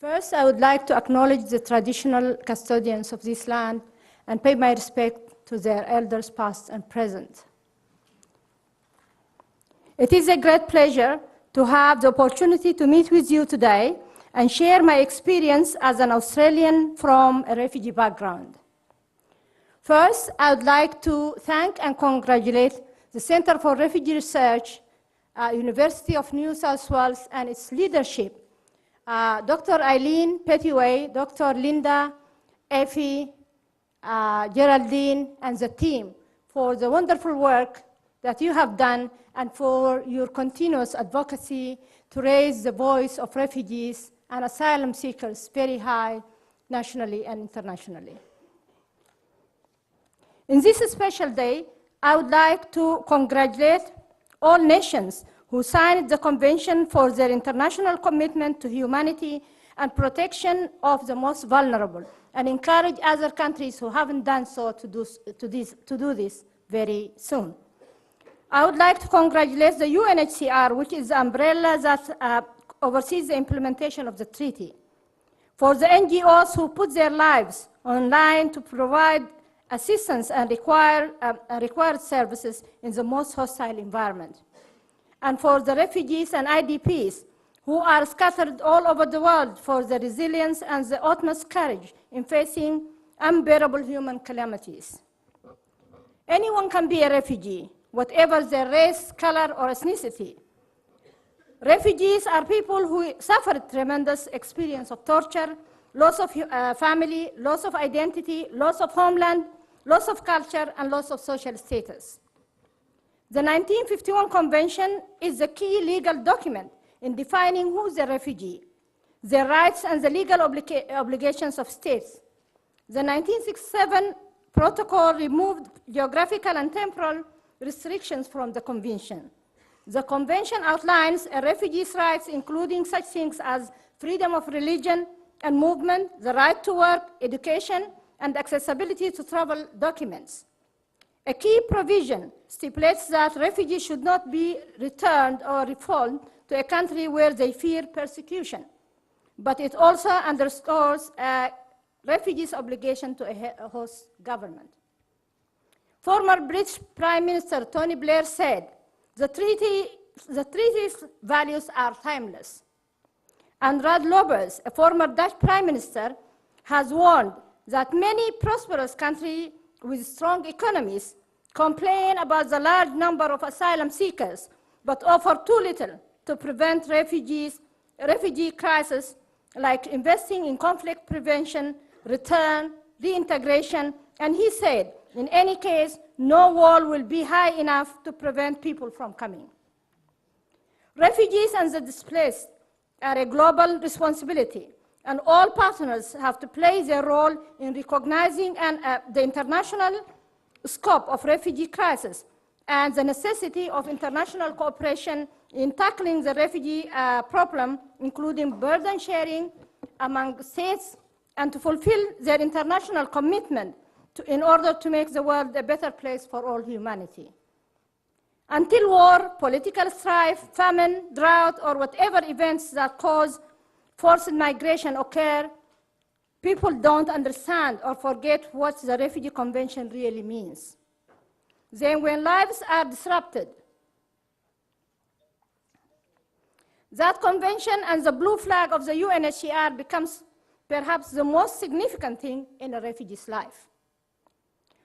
First, I would like to acknowledge the traditional custodians of this land and pay my respect to their elders past and present. It is a great pleasure to have the opportunity to meet with you today and share my experience as an Australian from a refugee background. First, I would like to thank and congratulate the Center for Refugee Research, University of New South Wales, and its leadership, Dr. Eileen Pettiway, Dr. Linda, Effie, Geraldine, and the team for the wonderful work that you have done and for your continuous advocacy to raise the voice of refugees and asylum seekers very high nationally and internationally. In this special day, I would like to congratulate all nations who signed the Convention for their international commitment to humanity and protection of the most vulnerable, and encourage other countries who haven't done so to do this very soon. I would like to congratulate the UNHCR, which is the umbrella that oversees the implementation of the treaty, for the NGOs who put their lives online to provide assistance and required services in the most hostile environment, and for the refugees and IDPs who are scattered all over the world for the resilience and the utmost courage in facing unbearable human calamities. Anyone can be a refugee, whatever their race, color, or ethnicity. Refugees are people who suffered tremendous experience of torture, loss of family, loss of identity, loss of homeland, loss of culture, and loss of social status. The 1951 Convention is the key legal document in defining who is a refugee, their rights and the legal obligations of states. The 1967 Protocol removed geographical and temporal restrictions from the Convention. The Convention outlines a refugee's rights, including such things as freedom of religion and movement, the right to work, education, and accessibility to travel documents. A key provision stipulates that refugees should not be returned or refoulement to a country where they fear persecution, but it also underscores a refugee's obligation to a host government. Former British Prime Minister Tony Blair said, the treaty's values are timeless. And Ruud Lubbers, a former Dutch Prime Minister, has warned that many prosperous countries with strong economies complain about the large number of asylum seekers, but offer too little to prevent refugee crisis, like investing in conflict prevention, return, reintegration, and he said, in any case, no wall will be high enough to prevent people from coming. Refugees and the displaced are a global responsibility, and all partners have to play their role in recognizing the international scope of refugee crisis and the necessity of international cooperation in tackling the refugee problem, including burden sharing among states, and to fulfill their international commitment in order to make the world a better place for all humanity. Until war, political strife, famine, drought, or whatever events that cause forced migration occur, people don't understand or forget what the Refugee Convention really means. Then when lives are disrupted, that convention and the blue flag of the UNHCR becomes perhaps the most significant thing in a refugee's life.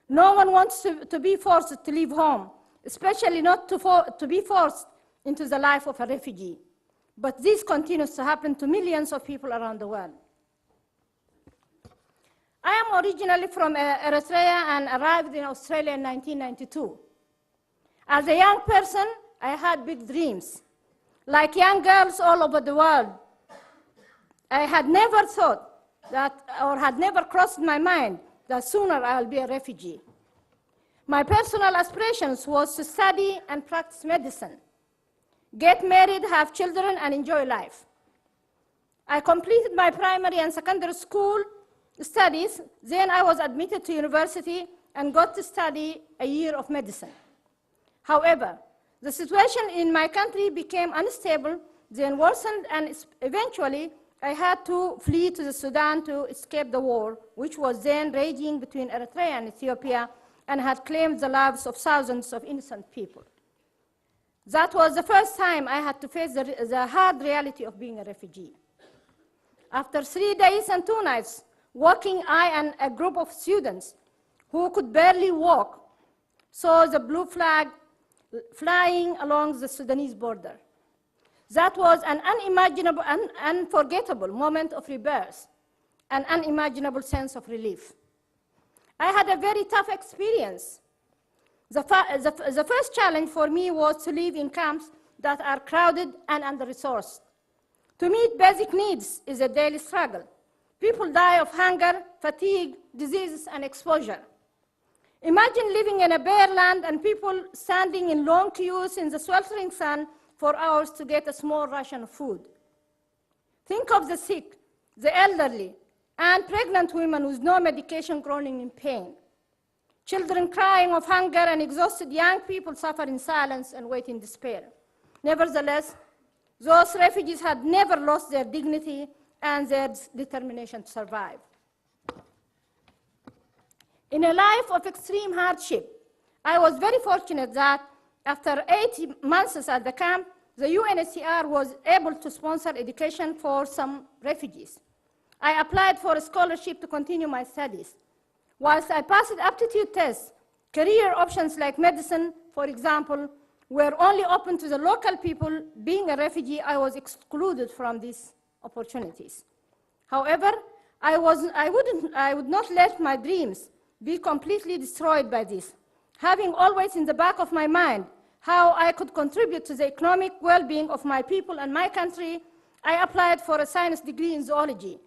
No one wants to be forced to leave home, especially not to be forced into the life of a refugee. But this continues to happen to millions of people around the world. I am originally from Eritrea and arrived in Australia in 1992. As a young person, I had big dreams. Like young girls all over the world, I had never thought that, or had never crossed my mind, that sooner I'll be a refugee. My personal aspirations was to study and practice medicine, get married, have children, and enjoy life. I completed my primary and secondary school studies, then I was admitted to university and got to study a year of medicine. However, the situation in my country became unstable, then worsened, and eventually I had to flee to the Sudan to escape the war, which was then raging between Eritrea and Ethiopia and had claimed the lives of thousands of innocent people. That was the first time I had to face the hard reality of being a refugee. After 3 days and 2 nights, walking, I and a group of students who could barely walk saw the blue flag flying along the Sudanese border. That was an unimaginable and unforgettable moment of rebirth, an unimaginable sense of relief. I had a very tough experience. The first challenge for me was to live in camps that are crowded and under-resourced. To meet basic needs is a daily struggle. People die of hunger, fatigue, diseases, and exposure. Imagine living in a bare land and people standing in long queues in the sweltering sun for hours to get a small ration of food. Think of the sick, the elderly, and pregnant women with no medication groaning in pain. Children crying of hunger and exhausted young people suffer in silence and wait in despair. Nevertheless, those refugees had never lost their dignity and their determination to survive. In a life of extreme hardship, I was very fortunate that after 8 months at the camp, the UNHCR was able to sponsor education for some refugees. I applied for a scholarship to continue my studies. Whilst I passed aptitude tests, career options like medicine, for example, were only open to the local people. Being a refugee, I was excluded from these opportunities. However, I would not let my dreams be completely destroyed by this, having always in the back of my mind how I could contribute to the economic well-being of my people and my country. I applied for a science degree in zoology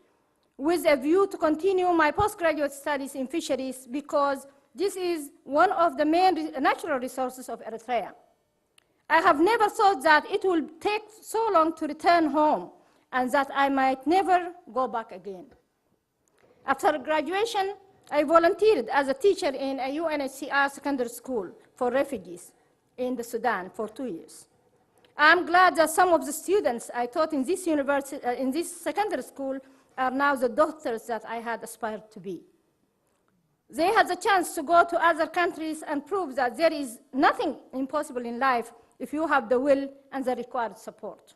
with a view to continue my postgraduate studies in fisheries because this is one of the main natural resources of Eritrea. I have never thought that it will take so long to return home and that I might never go back again. After graduation, I volunteered as a teacher in a UNHCR secondary school for refugees in the Sudan for 2 years. I'm glad that some of the students I taught in this secondary school are now the doctors that I had aspired to be. They had the chance to go to other countries and prove that there is nothing impossible in life if you have the will and the required support.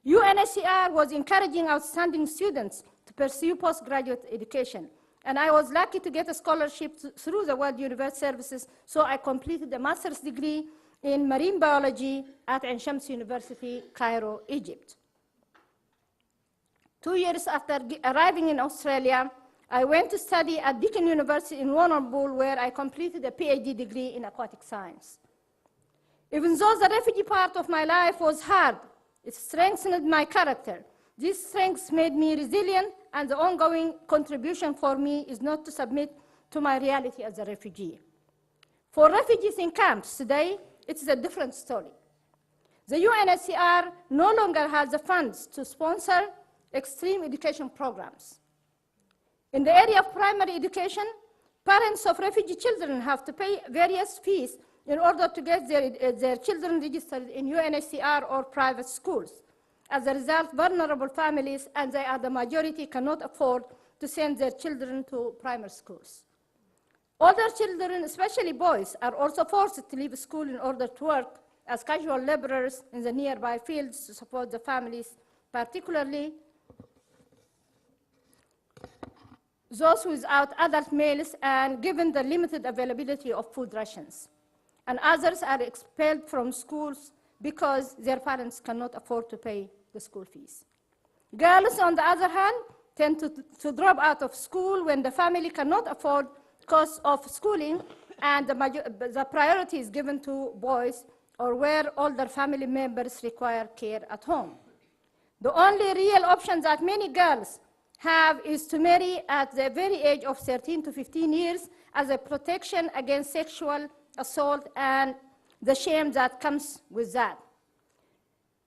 UNHCR was encouraging outstanding students to pursue postgraduate education, and I was lucky to get a scholarship through the World University Services, so I completed a master's degree in marine biology at Ain Shams University, Cairo, Egypt. 2 years after arriving in Australia, I went to study at Deakin University in Warrnambool, where I completed a PhD degree in aquatic science. Even though the refugee part of my life was hard, it strengthened my character. These strengths made me resilient, and the ongoing contribution for me is not to submit to my reality as a refugee. For refugees in camps today, it's a different story. The UNHCR no longer has the funds to sponsor extreme education programs. In the area of primary education, parents of refugee children have to pay various fees in order to get their children registered in UNHCR or private schools. As a result, vulnerable families, and they are the majority, cannot afford to send their children to primary schools. Older children, especially boys, are also forced to leave school in order to work as casual laborers in the nearby fields to support the families, particularly those without adult males, and given the limited availability of food rations. And others are expelled from schools because their parents cannot afford to pay the school fees. Girls, on the other hand, tend to drop out of school when the family cannot afford costs of schooling, and the priority is given to boys, or where older family members require care at home. The only real option that many girls have is to marry at the very age of 13 to 15 years as a protection against sexual assault and the shame that comes with that.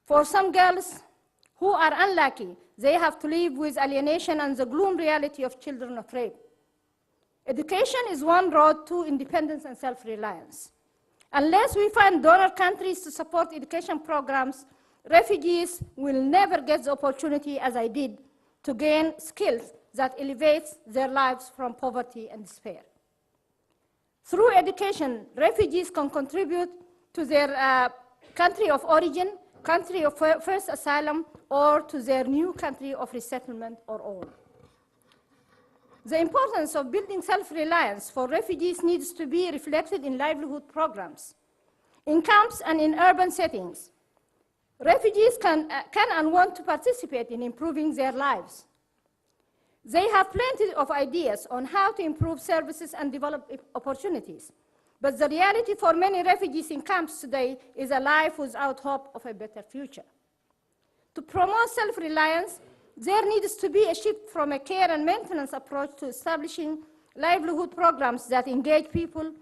For some girls who are unlucky, they have to live with alienation and the gloom reality of children of rape. Education is one road to independence and self-reliance. Unless we find donor countries to support education programs, refugees will never get the opportunity, as I did, to gain skills that elevates their lives from poverty and despair. Through education, refugees can contribute to their country of origin, country of first asylum, or to their new country of resettlement or all. The importance of building self-reliance for refugees needs to be reflected in livelihood programs. In camps and in urban settings, refugees can and want to participate in improving their lives. They have plenty of ideas on how to improve services and develop opportunities. But the reality for many refugees in camps today is a life without hope of a better future. To promote self-reliance, there needs to be a shift from a care and maintenance approach to establishing livelihood programs that engage people,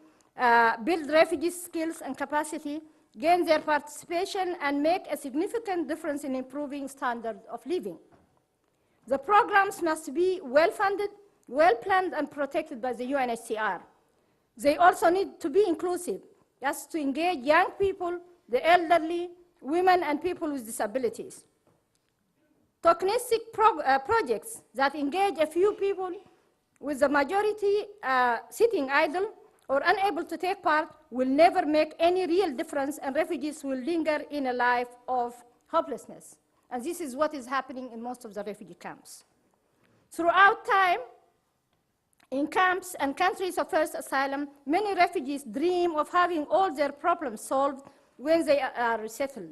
build refugee skills and capacity, gain their participation, and make a significant difference in improving standard of living. The programs must be well-funded, well-planned, and protected by the UNHCR. They also need to be inclusive, just to engage young people, the elderly, women, and people with disabilities. Tokenistic projects that engage a few people with the majority sitting idle or unable to take part will never make any real difference, and refugees will linger in a life of hopelessness. And this is what is happening in most of the refugee camps. Throughout time, in camps and countries of first asylum, many refugees dream of having all their problems solved when they are resettled.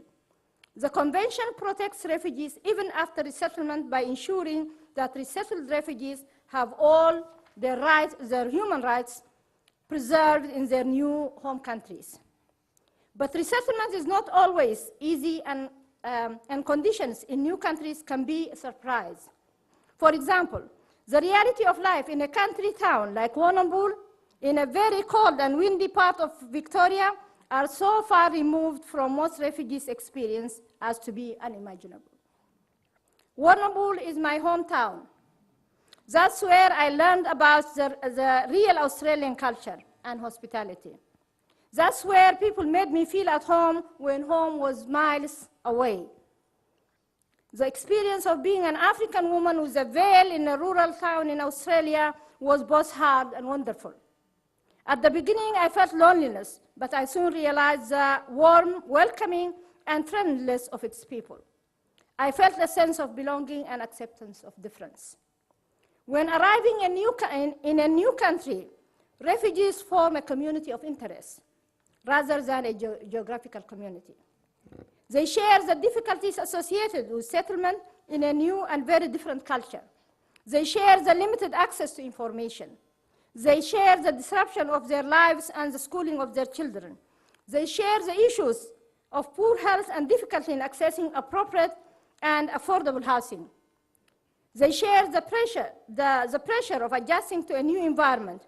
The Convention protects refugees even after resettlement by ensuring that resettled refugees have all their rights, their human rights, preserved in their new home countries. But resettlement is not always easy, and conditions in new countries can be a surprise. For example, the reality of life in a country town like Warrnambool, in a very cold and windy part of Victoria, are so far removed from most refugees' experience as to be unimaginable. Warrnambool is my hometown. That's where I learned about the real Australian culture and hospitality. That's where people made me feel at home when home was miles away. The experience of being an African woman with a veil in a rural town in Australia was both hard and wonderful. At the beginning, I felt loneliness, but I soon realized the warm, welcoming, and friendliness of its people. I felt a sense of belonging and acceptance of difference. When arriving in a new country, refugees form a community of interest rather than a geographical community. They share the difficulties associated with settlement in a new and very different culture. They share the limited access to information. They share the disruption of their lives and the schooling of their children. They share the issues of poor health and difficulty in accessing appropriate and affordable housing. They share the pressure of adjusting to a new environment.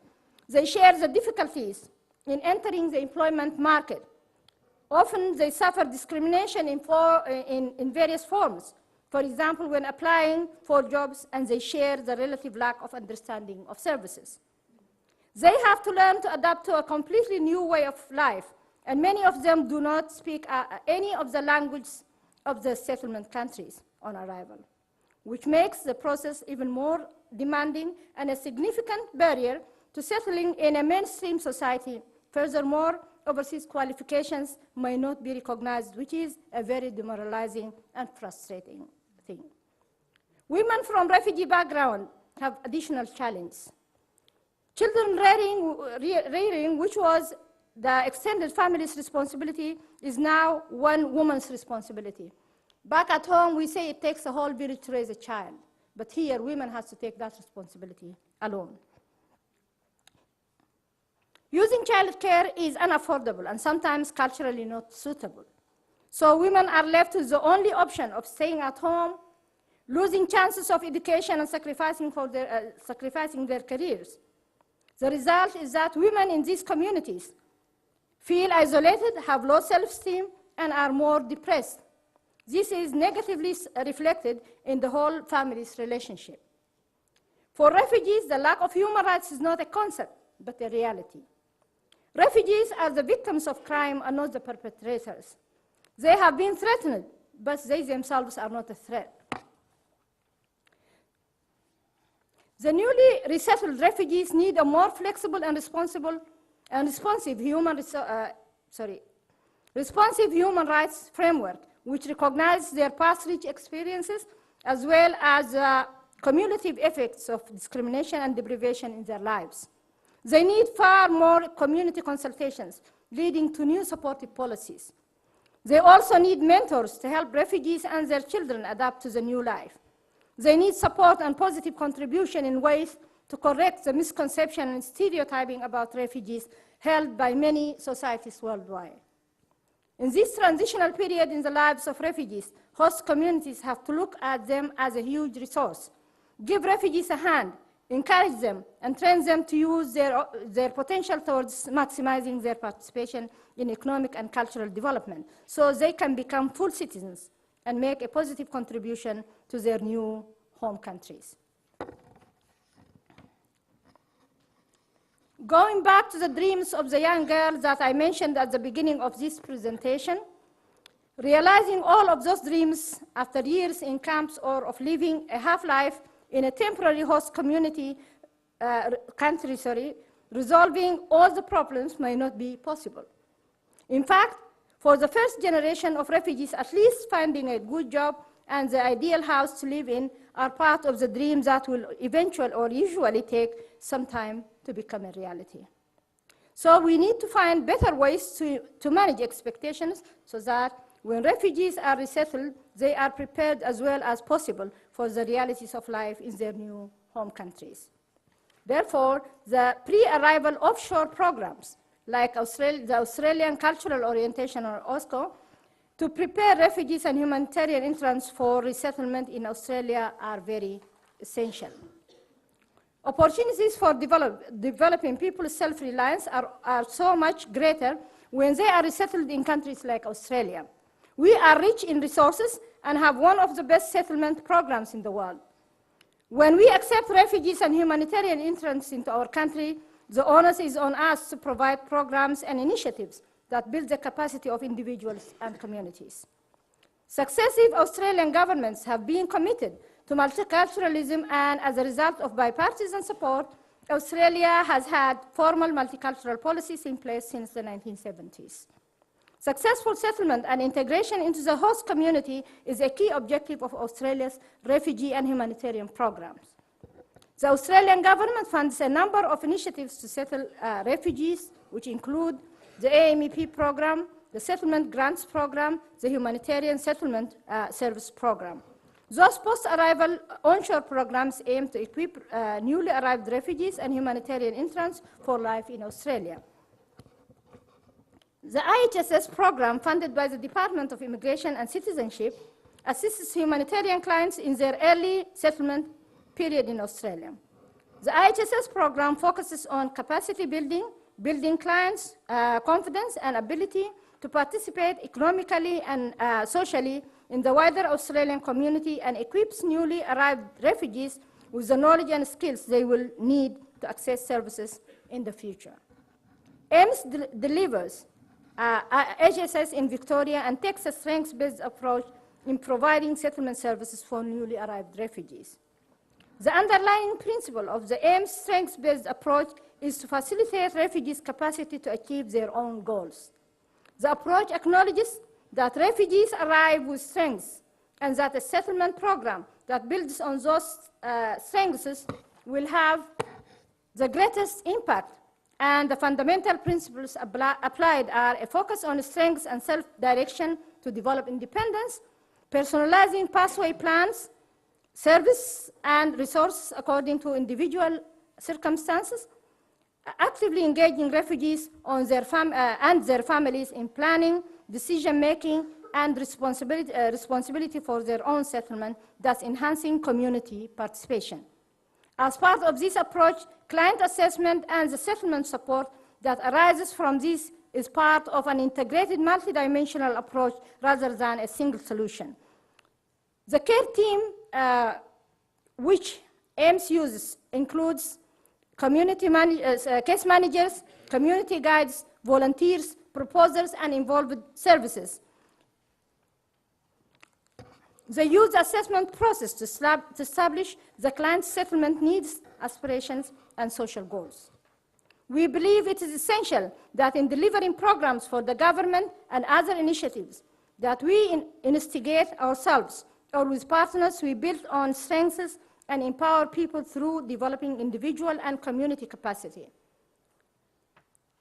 They share the difficulties in entering the employment market. Often they suffer discrimination in various forms, for example, when applying for jobs, and they share the relative lack of understanding of services. They have to learn to adapt to a completely new way of life, and many of them do not speak any of the languages of the settlement countries on arrival, which makes the process even more demanding and a significant barrier to settling in a mainstream society. Furthermore, overseas qualifications may not be recognized, which is a very demoralizing and frustrating thing. Women from refugee background have additional challenges. Children rearing, which was the extended family's responsibility, is now one woman's responsibility. Back at home, we say it takes a whole village to raise a child, but here, women have to take that responsibility alone. Using childcare is unaffordable and sometimes culturally not suitable. So women are left with the only option of staying at home, losing chances of education, and sacrificing their careers. The result is that women in these communities feel isolated, have low self-esteem, and are more depressed. This is negatively reflected in the whole family's relationship. For refugees, the lack of human rights is not a concept, but a reality. Refugees are the victims of crime and not the perpetrators. They have been threatened but they themselves are not a threat. The newly resettled refugees need a more flexible and responsive human rights framework, which recognizes their past rich experiences as well as cumulative effects of discrimination and deprivation in their lives. They need far more community consultations, leading to new supportive policies. They also need mentors to help refugees and their children adapt to the new life. They need support and positive contribution in ways to correct the misconception and stereotyping about refugees held by many societies worldwide. In this transitional period in the lives of refugees, host communities have to look at them as a huge resource. Give refugees a hand, encourage them, and train them to use their potential towards maximizing their participation in economic and cultural development so they can become full citizens and make a positive contribution to their new home countries. Going back to the dreams of the young girls that I mentioned at the beginning of this presentation, realizing all of those dreams after years in camps or of living a half-life in a temporary host country, resolving all the problems may not be possible. In fact, for the first generation of refugees, at least finding a good job and the ideal house to live in are part of the dreams that will eventually or usually take some time to become a reality. So we need to find better ways to manage expectations so that when refugees are resettled, they are prepared as well as possible for the realities of life in their new home countries. Therefore, the pre-arrival offshore programs, like the Australian Cultural Orientation, or OSCO, to prepare refugees and humanitarian entrants for resettlement in Australia are very essential. Opportunities for developing people's self-reliance are so much greater when they are resettled in countries like Australia. We are rich in resources and have one of the best settlement programs in the world. When we accept refugees and humanitarian entrants into our country, the onus is on us to provide programs and initiatives that build the capacity of individuals and communities. Successive Australian governments have been committed to multiculturalism, and as a result of bipartisan support, Australia has had formal multicultural policies in place since the 1970s. Successful settlement and integration into the host community is a key objective of Australia's refugee and humanitarian programs. The Australian government funds a number of initiatives to settle refugees, which include the AMEP program, the Settlement Grants Program, the Humanitarian Settlement Service Program. Those post-arrival onshore programs aim to equip newly arrived refugees and humanitarian entrants for life in Australia. The IHSS program, funded by the Department of Immigration and Citizenship, assists humanitarian clients in their early settlement period in Australia. The IHSS program focuses on capacity building clients' confidence and ability to participate economically and socially in the wider Australian community, and equips newly arrived refugees with the knowledge and skills they will need to access services in the future. AMES delivers HSS in Victoria and takes a strengths-based approach in providing settlement services for newly arrived refugees. The underlying principle of the AMES strengths-based approach is to facilitate refugees' capacity to achieve their own goals. The approach acknowledges that refugees arrive with strengths and that a settlement program that builds on those strengths will have the greatest impact. And the fundamental principles applied are a focus on strengths and self-direction to develop independence, personalizing pathway plans, service and resources according to individual circumstances, actively engaging refugees on and their families in planning, decision-making, and responsibility for their own settlement, thus enhancing community participation. As part of this approach, client assessment and the settlement support that arises from this is part of an integrated multidimensional approach rather than a single solution. The care team, which AMES uses, includes case managers, community guides, volunteers, proposers, and involved services. They use the assessment process to establish the client's settlement needs, aspirations, and social goals. We believe it is essential that in delivering programs for the government and other initiatives that we instigate ourselves or with partners, we build on strengths and empower people through developing individual and community capacity.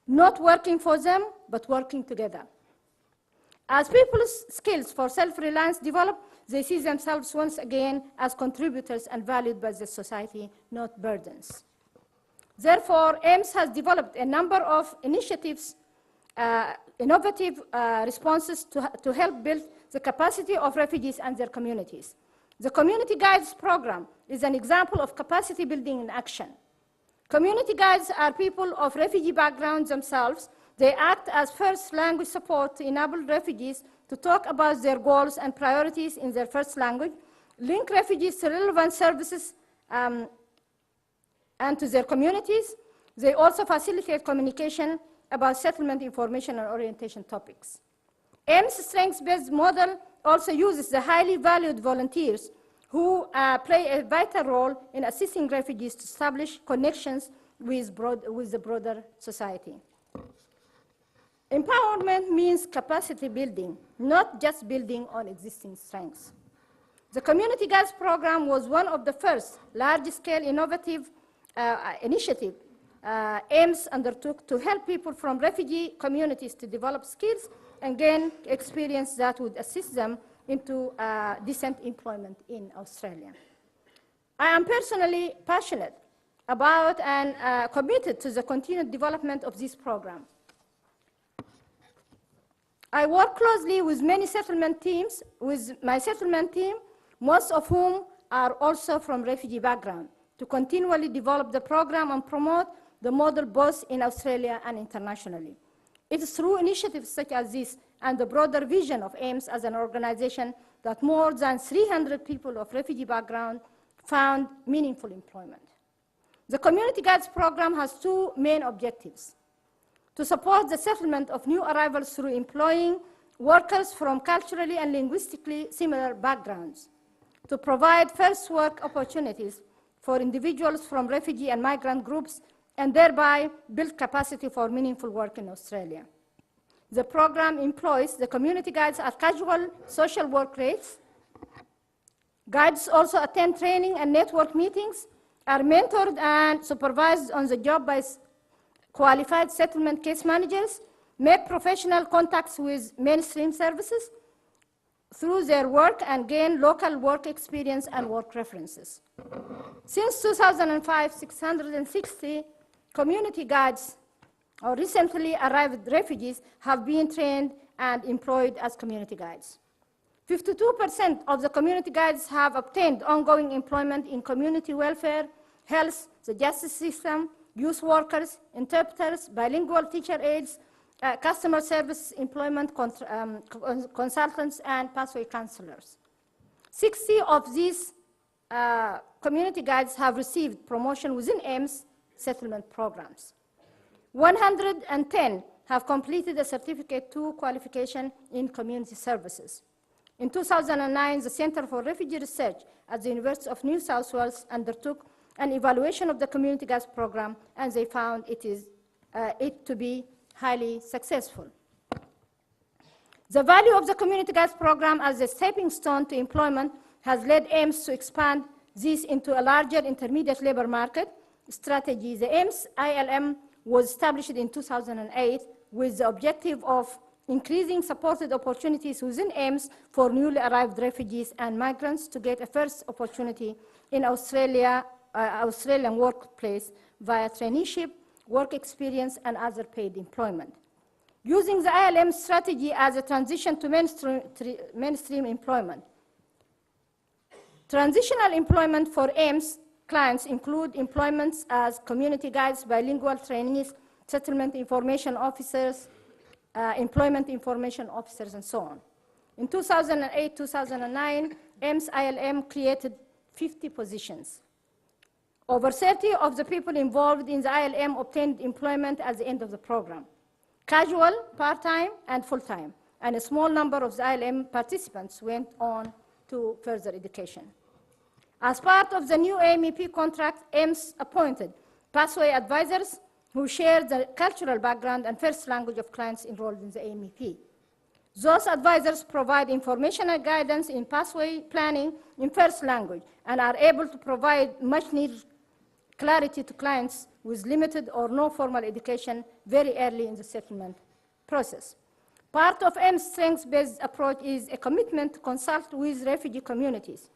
Not working for them, but working together. As people's skills for self-reliance develop, they see themselves once again as contributors and valued by the society, not burdens. Therefore, AMES has developed a number of initiatives, innovative responses to help build the capacity of refugees and their communities. The Community Guides program is an example of capacity building in action. Community guides are people of refugee backgrounds themselves. They act as first language support to enable refugees to talk about their goals and priorities in their first language, link refugees to relevant services and to their communities. They also facilitate communication about settlement information and orientation topics. AMES' strengths-based model also uses the highly valued volunteers who play a vital role in assisting refugees to establish connections with the broader society. Empowerment means capacity building, not just building on existing strengths. The Community Guides program was one of the first large-scale innovative initiatives AMES undertook to help people from refugee communities to develop skills and gain experience that would assist them into decent employment in Australia. I am personally passionate about and committed to the continued development of this program. I work closely with many settlement teams, with my settlement team, most of whom are also from refugee background, to continually develop the program and promote the model both in Australia and internationally. It is through initiatives such as this and the broader vision of AMES as an organization that more than 300 people of refugee background found meaningful employment. The Community Guides program has two main objectives: to support the settlement of new arrivals through employing workers from culturally and linguistically similar backgrounds, to provide first work opportunities for individuals from refugee and migrant groups, and thereby build capacity for meaningful work in Australia. The program employs the community guides at casual social work rates. Guides also attend training and network meetings, are mentored and supervised on the job by qualified settlement case managers, make professional contacts with mainstream services through their work, and gain local work experience and work references. Since 2005, 660 community guides or recently arrived refugees have been trained and employed as community guides. 52% of the community guides have obtained ongoing employment in community welfare, health, the justice system, youth workers, interpreters, bilingual teacher aides, customer service employment consultants, and pathway counselors. 60 of these community guides have received promotion within AMES settlement programs. 110 have completed a Certificate 2 qualification in community services. In 2009, the Center for Refugee Research at the University of New South Wales undertook an evaluation of the Community Guides program, and they found it to be highly successful. The value of the Community Guides program as a stepping stone to employment has led AMES to expand this into a larger intermediate labor market strategy. The AMES ILM was established in 2008 with the objective of increasing supported opportunities within AMES for newly arrived refugees and migrants to get a first opportunity in Australian workplace via traineeship, work experience, and other paid employment. Using the ILM strategy as a transition to mainstream employment. Transitional employment for AMES clients include employments as community guides, bilingual trainees, settlement information officers, employment information officers, and so on. In 2008-2009, AMES ILM created 50 positions. Over 30 of the people involved in the ILM obtained employment at the end of the program: casual, part-time, and full-time. And a small number of the ILM participants went on to further education. As part of the new AMEP contract, AMES appointed pathway advisors who share the cultural background and first language of clients enrolled in the AMEP. Those advisors provide information and guidance in pathway planning in first language and are able to provide much-needed clarity to clients with limited or no formal education very early in the settlement process. Part of AMES' strengths-based approach is a commitment to consult with refugee communities.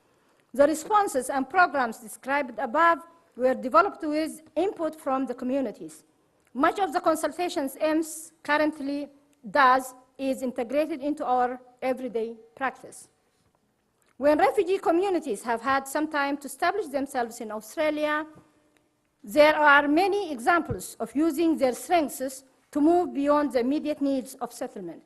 The responses and programs described above were developed with input from the communities. Much of the consultations AMES currently does is integrated into our everyday practice. When refugee communities have had some time to establish themselves in Australia, there are many examples of using their strengths to move beyond the immediate needs of settlement.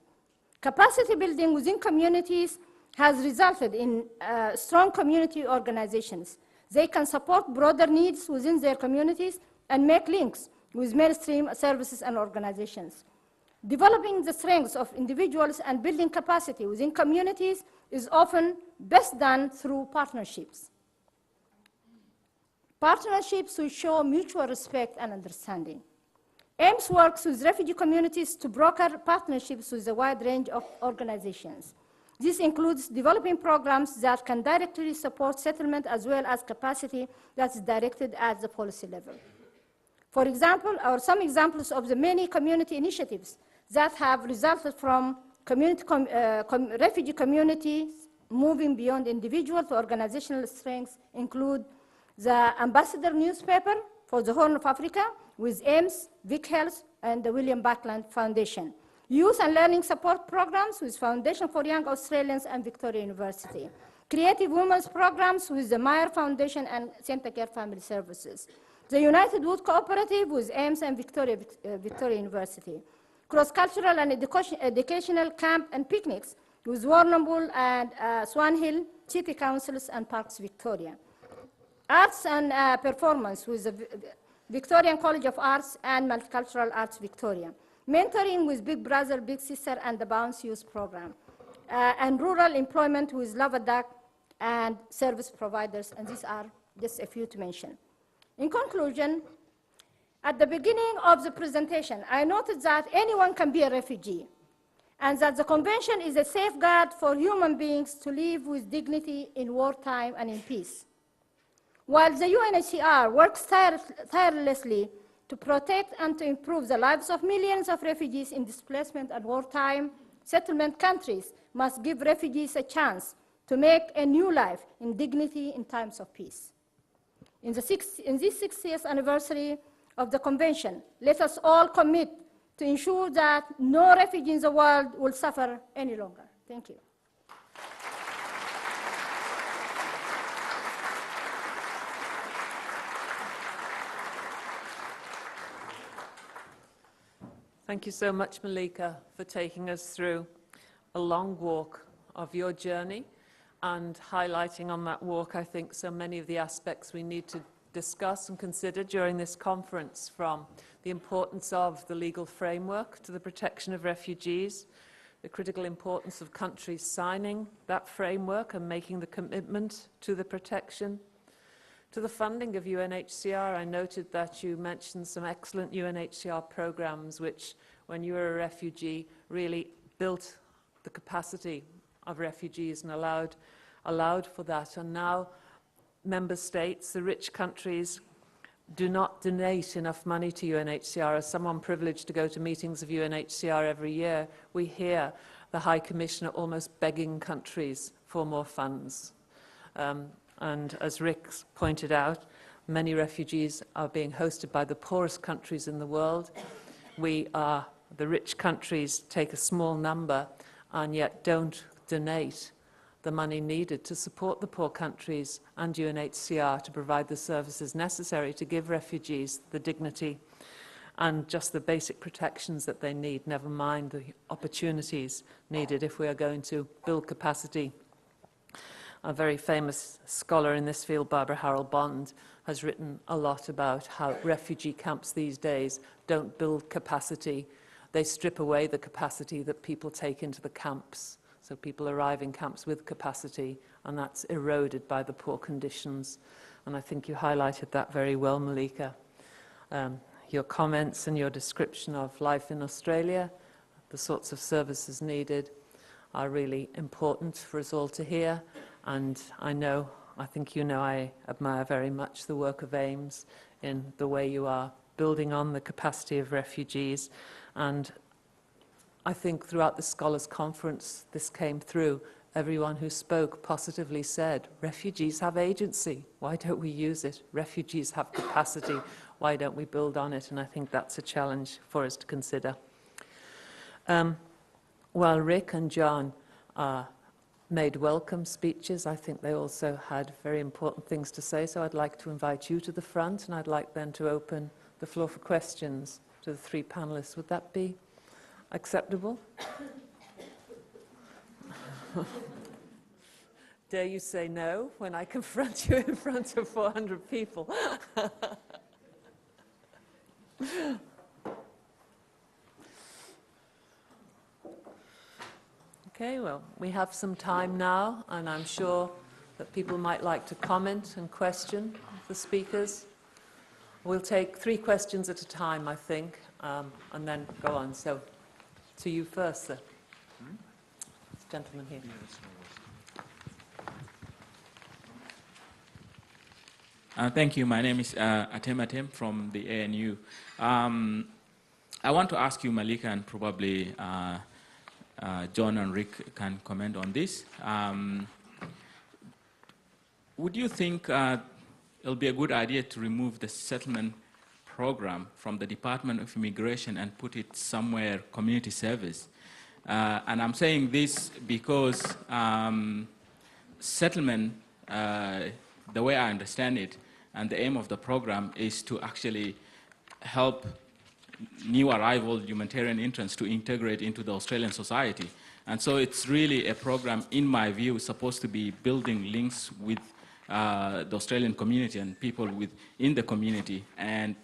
Capacity building within communities has resulted in strong community organizations. They can support broader needs within their communities and make links with mainstream services and organizations. Developing the strengths of individuals and building capacity within communities is often best done through partnerships. Partnerships will show mutual respect and understanding. AMES works with refugee communities to broker partnerships with a wide range of organizations. This includes developing programs that can directly support settlement as well as capacity that is directed at the policy level. For example, some examples of the many community initiatives that have resulted from refugee communities moving beyond individual to organizational strengths include the Ambassador newspaper for the Horn of Africa with AMES, Vic Health, and the William Buckland Foundation. Youth and learning support programs with Foundation for Young Australians and Victoria University. Creative women's programs with the Meyer Foundation and Centacare Family Services. The United Wood Cooperative with AMES and Victoria University. Cross-cultural and educational camp and picnics with Warrnambool and Swan Hill City Councils and Parks Victoria. Arts and performance with the Victorian College of Arts and Multicultural Arts Victoria. Mentoring with Big Brother, Big Sister, and the Bounce Youth Program. And rural employment with Lavadak and service providers, and these are just a few to mention. In conclusion, at the beginning of the presentation, I noted that anyone can be a refugee, and that the Convention is a safeguard for human beings to live with dignity in wartime and in peace. While the UNHCR works tirelessly to protect and to improve the lives of millions of refugees in displacement and wartime, settlement countries must give refugees a chance to make a new life in dignity in times of peace. In this 60th anniversary of the Convention, let us all commit to ensure that no refugee in the world will suffer any longer. Thank you. Thank you so much, Melika, for taking us through a long walk of your journey and highlighting on that walk, I think, so many of the aspects we need to discuss and consider during this conference, from the importance of the legal framework to the protection of refugees, the critical importance of countries signing that framework and making the commitment to the protection, to the funding of UNHCR. I noted that you mentioned some excellent UNHCR programs which, when you were a refugee, really built the capacity of refugees and allowed for that. And now member states, the rich countries, do not donate enough money to UNHCR. As someone privileged to go to meetings of UNHCR every year, we hear the High Commissioner almost begging countries for more funds. And as Rick pointed out, many refugees are being hosted by the poorest countries in the world. The rich countries take a small number and yet don't donate the money needed to support the poor countries and UNHCR to provide the services necessary to give refugees the dignity and just the basic protections that they need, never mind the opportunities needed if we are going to build capacity. A very famous scholar in this field, Barbara Harrell-Bond, has written a lot about how refugee camps these days don't build capacity. They strip away the capacity that people take into the camps. So people arrive in camps with capacity, and that's eroded by the poor conditions. And I think you highlighted that very well, Melika. Your comments and your description of life in Australia, the sorts of services needed, are really important for us all to hear. And I think you know, I admire very much the work of AMES in the way you are building on the capacity of refugees. And I think throughout the Scholars Conference, this came through. Everyone who spoke positively said, refugees have agency. Why don't we use it? Refugees have capacity. Why don't we build on it? And I think that's a challenge for us to consider. While Rick and John made welcome speeches, I think they also had very important things to say. So I'd like to invite you to the front, and I'd like then to open the floor for questions to the three panelists. Would that be acceptable? Dare you say no when I confront you in front of 400 people? Okay, well, we have some time now, and I'm sure that people might like to comment and question the speakers. We'll take 3 questions at a time, I think, and then go on. So, to you first, sir. This gentleman here. Thank you. My name is Atem from the ANU. I want to ask you, Melika, and probably John and Rick can comment on this. Would you think it'll be a good idea to remove the settlement program from the Department of Immigration and put it somewhere community service? And I'm saying this because settlement, the way I understand it, and the aim of the program is to actually help new arrival humanitarian entrants to integrate into the Australian society. And so it's really a program, in my view, supposed to be building links with the Australian community and people within the community, and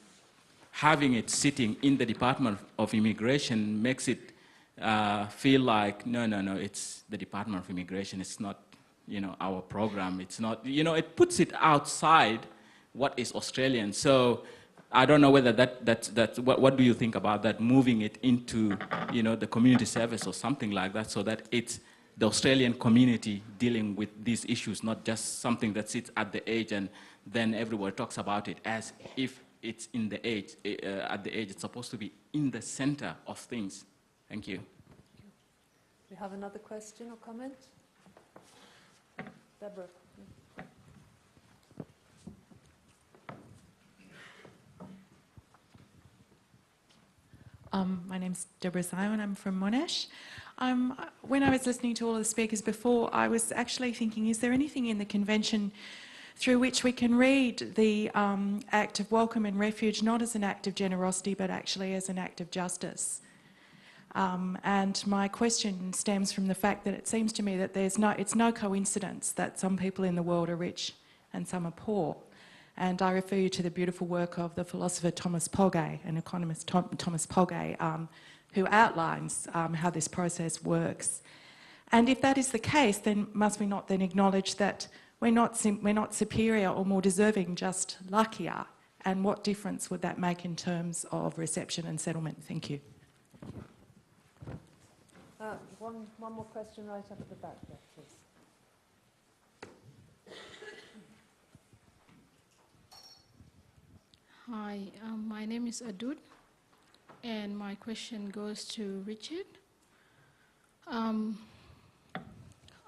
having it sitting in the Department of Immigration makes it feel like, no, it's the Department of Immigration, it's not, our program, it's not, it puts it outside what is Australian. So I don't know whether what do you think about that, moving it into, the community service or something like that, so that it's the Australian community dealing with these issues, not just something that sits at the edge and then everyone talks about it as if it's in the edge, at the edge. It's supposed to be in the center of things. Thank you. We have another question or comment? Deborah. My name's Debra Simon. I'm from Monash. When I was listening to all of the speakers before, I was actually thinking, is there anything in the convention through which we can read the act of welcome and refuge not as an act of generosity, but actually as an act of justice? And my question stems from the fact that it seems to me that it's no coincidence that some people in the world are rich and some are poor. And I refer you to the beautiful work of the philosopher Thomas Polgay, an economist Thomas Polgay, who outlines how this process works. And if that is the case, then must we not then acknowledge that we're not superior or more deserving, just luckier? And what difference would that make in terms of reception and settlement? Thank you. One more question right up at the back there, please. Hi, my name is Adud, and my question goes to Richard. I'm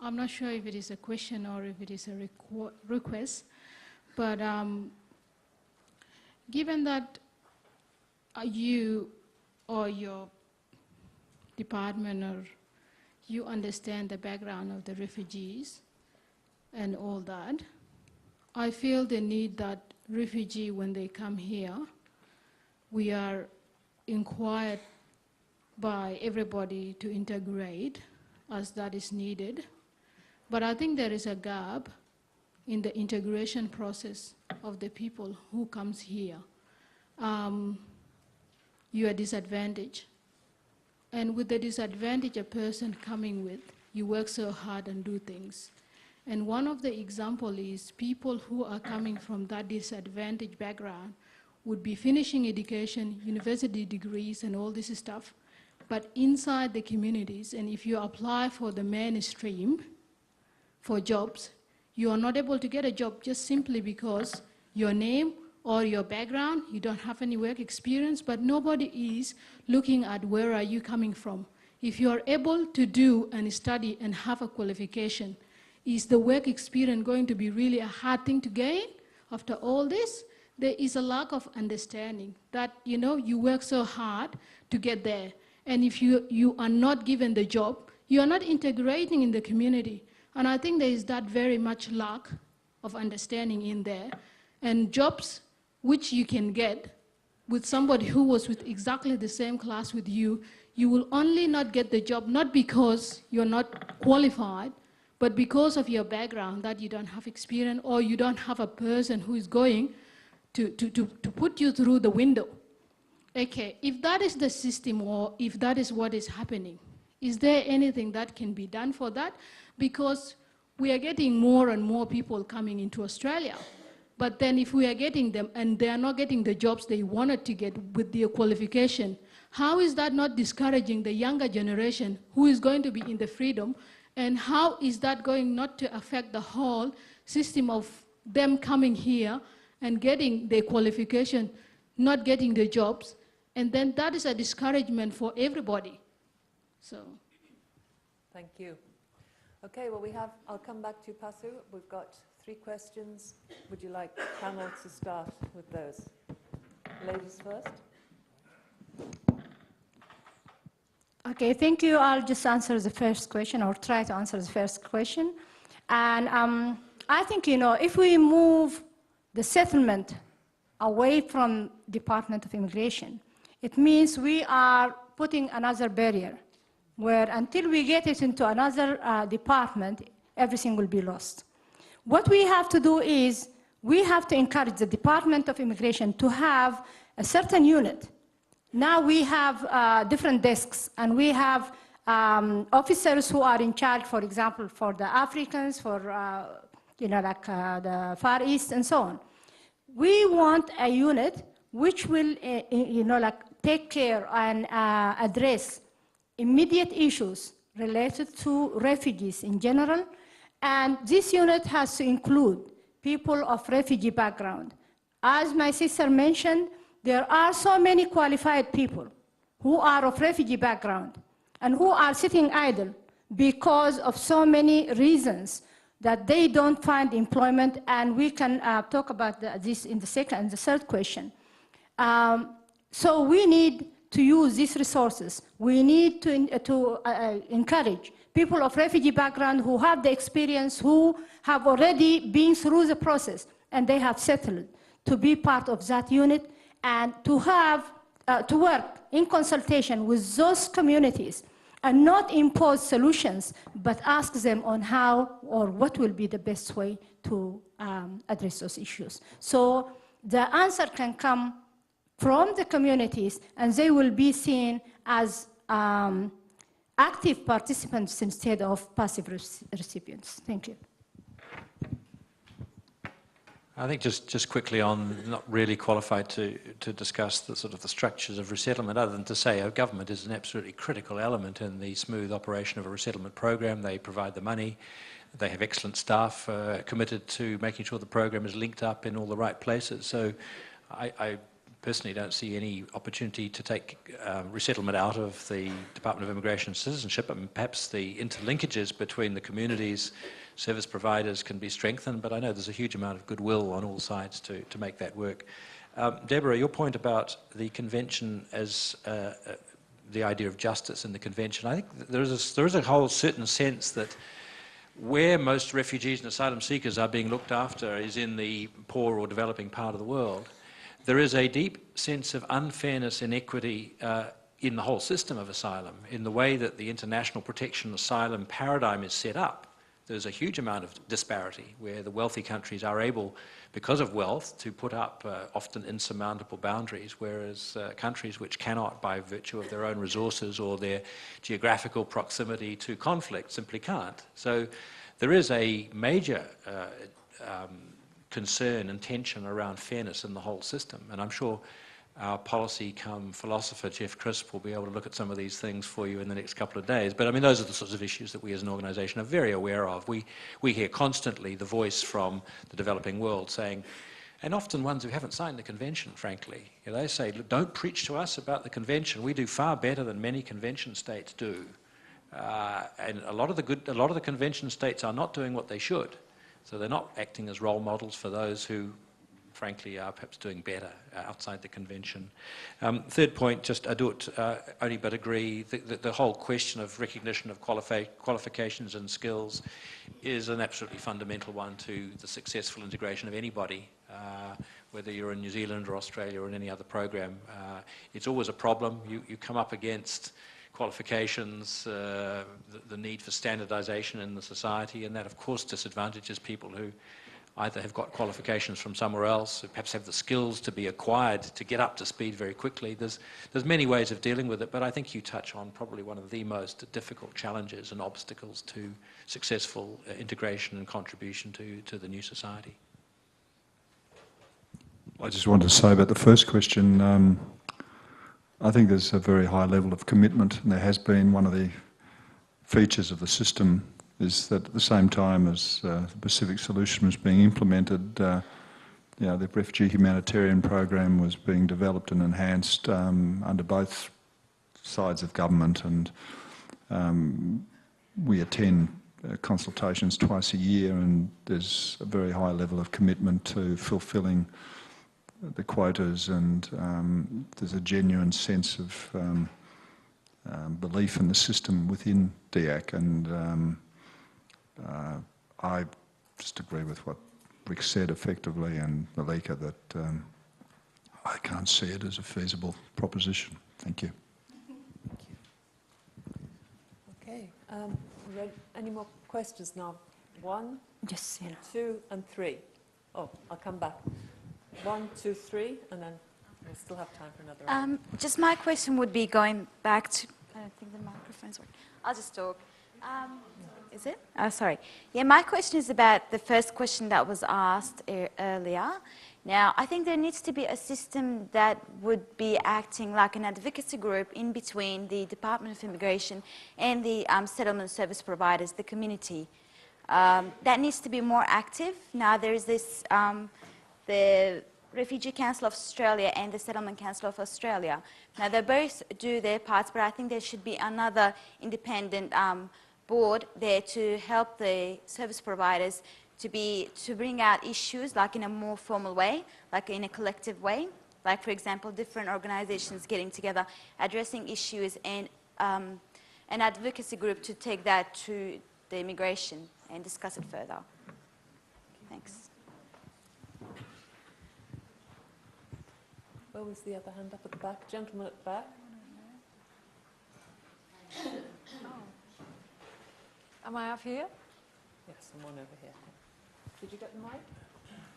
not sure if it is a question or if it is a request, but given that you or your department or you understand the background of the refugees and all that, I feel the need that refugee, when they come here, we are inquired by everybody to integrate as that is needed. But I think there is a gap in the integration process of the people who comes here. You are disadvantaged. And with the disadvantage a person coming with, you work so hard and do things. And one of the examples is people who are coming from that disadvantaged background would be finishing education, university degrees and all this stuff, but inside the communities, and if you apply for the mainstream for jobs, you are not able to get a job just simply because your name or your background, you don't have any work experience, but nobody is looking at where are you coming from. If you are able to do and study and have a qualification, is the work experience going to be really a hard thing to gain after all this? There is a lack of understanding that, you know, you work so hard to get there. And if you are not given the job, you are not integrating in the community. And I think there is that very much lack of understanding in there. And jobs which you can get with somebody who was with exactly the same class with you, you will only not get the job, not because you're not qualified, but because of your background, that you don't have experience or you don't have a person who is going to put you through the window. Okay, if that is the system or if that is what is happening, is there anything that can be done for that? Because we are getting more and more people coming into Australia. But then if we are getting them and they are not getting the jobs they wanted to get with their qualification, how is that not discouraging the younger generation who is going to be in the freedom? And how is that going not to affect the whole system of them coming here and getting their qualification, not getting the jobs? And then that is a discouragement for everybody. So. Thank you. Okay, well, I'll come back to you, Basu. We've got 3 questions. Would you like the panel to start with those? Ladies first. Okay, thank you. I'll just answer the first question, or try to answer the first question. And I think, you know, if we move the settlement away from Department of Immigration, it means we are putting another barrier, where until we get it into another department, everything will be lost. What we have to do is, we have to encourage the Department of Immigration to have a certain unit. Now we have different desks, and we have officers who are in charge, for example, for the Africans, for you know, like the Far East and so on. We want a unit which will, you know, like take care and address immediate issues related to refugees in general. And this unit has to include people of refugee background. As my sister mentioned, there are so many qualified people who are of refugee background and who are sitting idle because of so many reasons that they don't find employment, and we can talk about this in the second and the third question. So we need to use these resources. We need to encourage people of refugee background who have the experience, who have already been through the process, and they have settled, to be part of that unit, and to have to work in consultation with those communities and not impose solutions, but ask them on how or what will be the best way to address those issues. So the answer can come from the communities, and they will be seen as active participants instead of passive recipients. Thank you. I think just quickly on, not really qualified to discuss the sort of the structures of resettlement, other than to say our government is an absolutely critical element in the smooth operation of a resettlement program. They provide the money. They have excellent staff committed to making sure the program is linked up in all the right places. So I personally don't see any opportunity to take resettlement out of the Department of Immigration and Citizenship, and perhaps the interlinkages between the communities, service providers can be strengthened, but I know there's a huge amount of goodwill on all sides to make that work. Deborah, your point about the convention as the idea of justice in the convention, I think there is a whole certain sense that where most refugees and asylum seekers are being looked after is in the poor or developing part of the world. There is a deep sense of unfairness, inequity in the whole system of asylum, in the way that the international protection asylum paradigm is set up. there's a huge amount of disparity where the wealthy countries are able, because of wealth, to put up often insurmountable boundaries, whereas countries which cannot, by virtue of their own resources or their geographical proximity to conflict, simply can't. So there is a major concern and tension around fairness in the whole system, and I'm sure our policy come philosopher Jeff Crisp will be able to look at some of these things for you in the next couple of days. But I mean, those are the sorts of issues that we as an organisation are very aware of. We hear constantly the voice from the developing world saying, and often ones who haven't signed the convention, frankly, they say, don't preach to us about the convention. We do far better than many convention states do. And a lot of the convention states are not doing what they should. So they're not acting as role models for those who frankly are perhaps doing better outside the convention. Third point, just I do it only but agree, the whole question of recognition of qualifications and skills is an absolutely fundamental one to the successful integration of anybody, whether you're in New Zealand or Australia or in any other program. It's always a problem. You come up against qualifications, the need for standardization in the society, and that of course disadvantages people who either have got qualifications from somewhere else, or perhaps have the skills to be acquired to get up to speed very quickly. There's many ways of dealing with it, but I think you touch on probably one of the most difficult challenges and obstacles to successful integration and contribution to the new society. I just wanted to say about the first question, I think there's a very high level of commitment, and there has been. One of the features of the system is that at the same time as the Pacific Solution was being implemented, the refugee humanitarian program was being developed and enhanced under both sides of government, and we attend consultations twice a year, and there's a very high level of commitment to fulfilling the quotas, and there's a genuine sense of belief in the system within DEAC, and I just agree with what Rick said effectively, and Melika, that I can't see it as a feasible proposition. Thank you. Okay, any more questions now? One, Yes, and two, and three. Oh, I'll come back. 1, 2, 3, and then we'll still have time for another round. Just my question would be going back to, I don't think the microphone's working. I'll just talk. Is it? Oh, sorry. Yeah, my question is about the first question that was asked earlier. Now, I think there needs to be a system that would be acting like an advocacy group in between the Department of Immigration and the settlement service providers, the community. That needs to be more active. Now, there is this, the Refugee Council of Australia and the Settlement Council of Australia. Now, they both do their parts, but I think there should be another independent board there to help the service providers to bring out issues like in a more formal way, like in a collective way, like for example different organizations getting together, addressing issues, and an advocacy group to take that to the immigration and discuss it further. Thanks. Where was the other hand up at the back? Gentleman at the back. Am I up here? Yes, and one over here. Did you get the mic?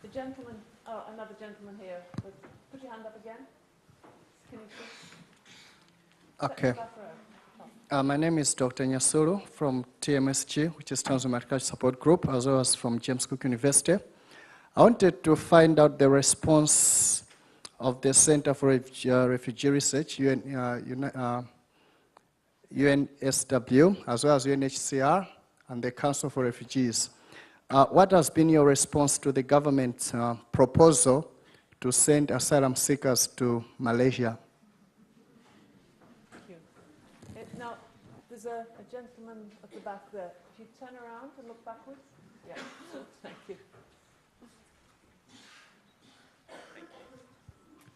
The gentleman, oh, another gentleman here. Put your hand up again. Can you see? Okay. My name is Dr. Nyasuru from TMSG, which is Tanzania Marriage Support Group, as well as from James Cook University. I wanted to find out the response of the Center for Refugee Research, UNSW, as well as UNHCR, and the Council for Refugees. What has been your response to the government's proposal to send asylum seekers to Malaysia? Thank you. Now, there's a gentleman at the back there. If you turn around and look backwards. Yeah, thank you.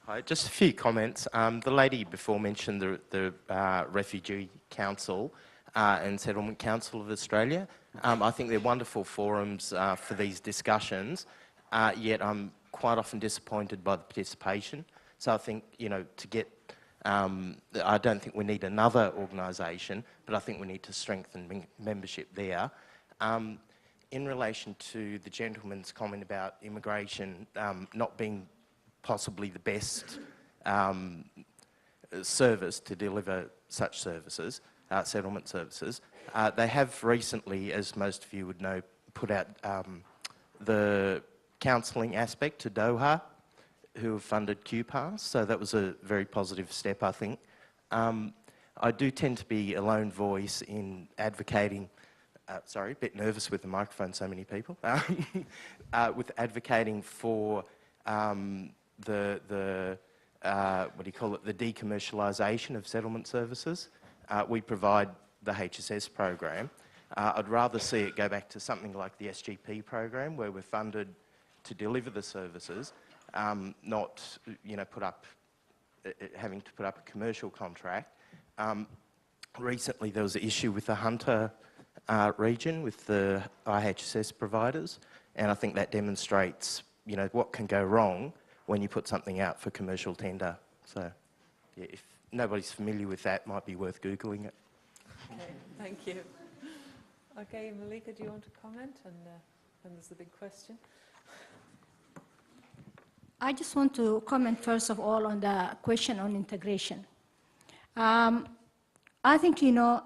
Hi, just a few comments. The lady before mentioned the Refugee Council and Settlement Council of Australia. I think they're wonderful forums for these discussions, yet I'm quite often disappointed by the participation. So I think, to get, I don't think we need another organisation, but I think we need to strengthen membership there. in relation to the gentleman's comment about immigration not being possibly the best service to deliver such services, settlement services, they have recently, as most of you would know, put out the counselling aspect to Doha, who have funded QPass, so that was a very positive step, I think. I do tend to be a lone voice in advocating, sorry, a bit nervous with the microphone, so many people, with advocating for the what do you call it, the decommercialisation of settlement services. We provide the HSS program. I'd rather see it go back to something like the SGP program, where we're funded to deliver the services, not, you know, having to put up a commercial contract. Recently there was an issue with the Hunter region with the IHSS providers, and I think that demonstrates, you know, what can go wrong when you put something out for commercial tender. So, yeah, if nobody's familiar with that, might be worth Googling it. Okay, thank you. Okay, Melika, do you want to comment? And there's the big question. I just want to comment first of all on the question on integration. I think, you know,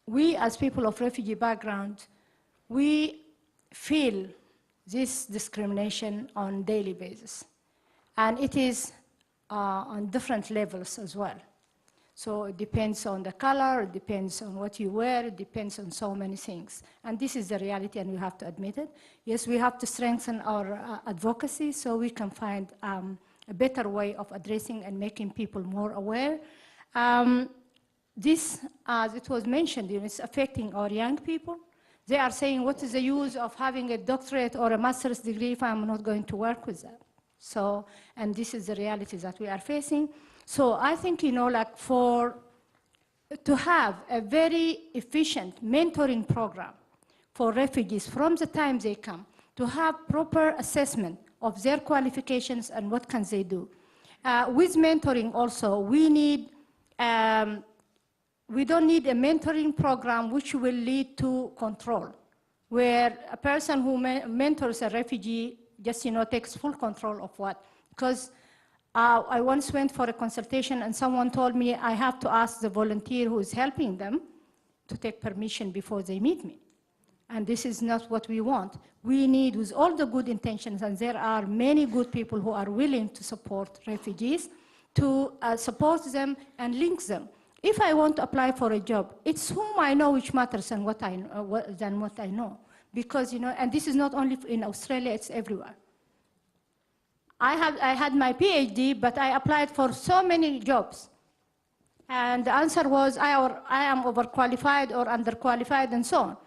we as people of refugee background, we feel this discrimination on a daily basis. And it is on different levels as well. So it depends on the color, it depends on what you wear, it depends on so many things. And this is the reality, and we have to admit it. Yes, we have to strengthen our advocacy so we can find a better way of addressing and making people more aware. This, as it was mentioned, you know, it's affecting our young people. They are saying, what is the use of having a doctorate or a master's degree if I'm not going to work with that? So, and this is the reality that we are facing. So I think, you know, like to have a very efficient mentoring program for refugees from the time they come, to have proper assessment of their qualifications and what can they do. With mentoring also, we need, we don't need a mentoring program which will lead to control, where a person who mentors a refugee just, you know, takes full control of what. Because I once went for a consultation and someone told me I have to ask the volunteer who is helping them to take permission before they meet me. And this is not what we want. We need, with all the good intentions, and there are many good people who are willing to support refugees, to support them and link them. If I want to apply for a job, it's whom I know which matters than what I know. Because, you know, and this is not only in Australia, it's everywhere. I had my PhD, but I applied for so many jobs. And the answer was, I am overqualified or underqualified and so on.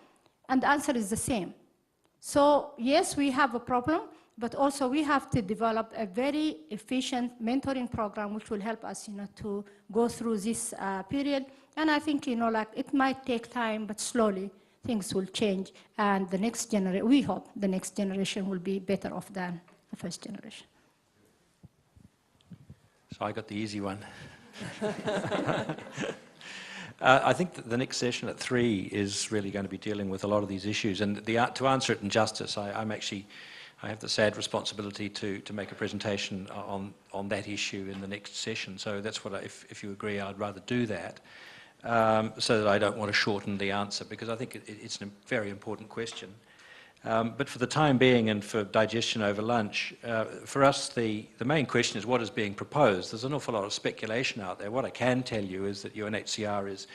And the answer is the same. So yes, we have a problem, but also we have to develop a very efficient mentoring program which will help us, you know, to go through this period. And I think, you know, like it might take time, but slowly things will change. And the next generation, we hope the next generation will be better off than the first generation. So I got the easy one. I think that the next session at 3 is really going to be dealing with a lot of these issues. And to answer it in justice, I have the sad responsibility to make a presentation on that issue in the next session. So that's what, if you agree, I'd rather do that, so that I don't want to shorten the answer, because I think it's a very important question. But for the time being and for digestion over lunch, for us the main question is what is being proposed. There's an awful lot of speculation out there. What I can tell you is that UNHCR is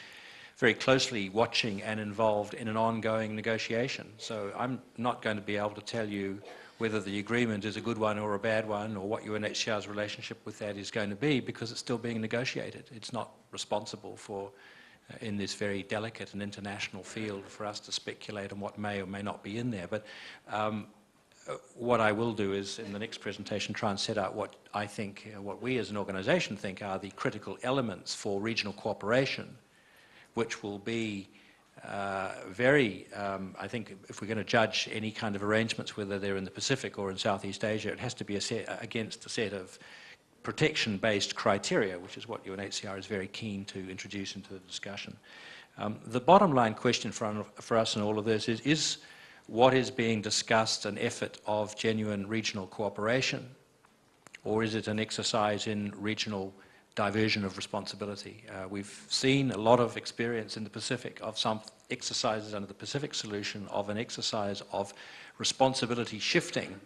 very closely watching and involved in an ongoing negotiation. So I'm not going to be able to tell you whether the agreement is a good one or a bad one, or what UNHCR's relationship with that is going to be, because it's still being negotiated. It's not responsible for, in this very delicate and international field, for us to speculate on what may or may not be in there. But what I will do is, in the next presentation, try and set out what I think, what we as an organisation think are the critical elements for regional cooperation, which will be very, I think, if we're going to judge any kind of arrangements, whether they're in the Pacific or in Southeast Asia, it has to be against a set of protection-based criteria, which is what UNHCR is very keen to introduce into the discussion. The bottom line question for us in all of this is what is being discussed an effort of genuine regional cooperation, or is it an exercise in regional diversion of responsibility? We've seen a lot of experience in the Pacific of some exercises under the Pacific solution of an exercise of responsibility shifting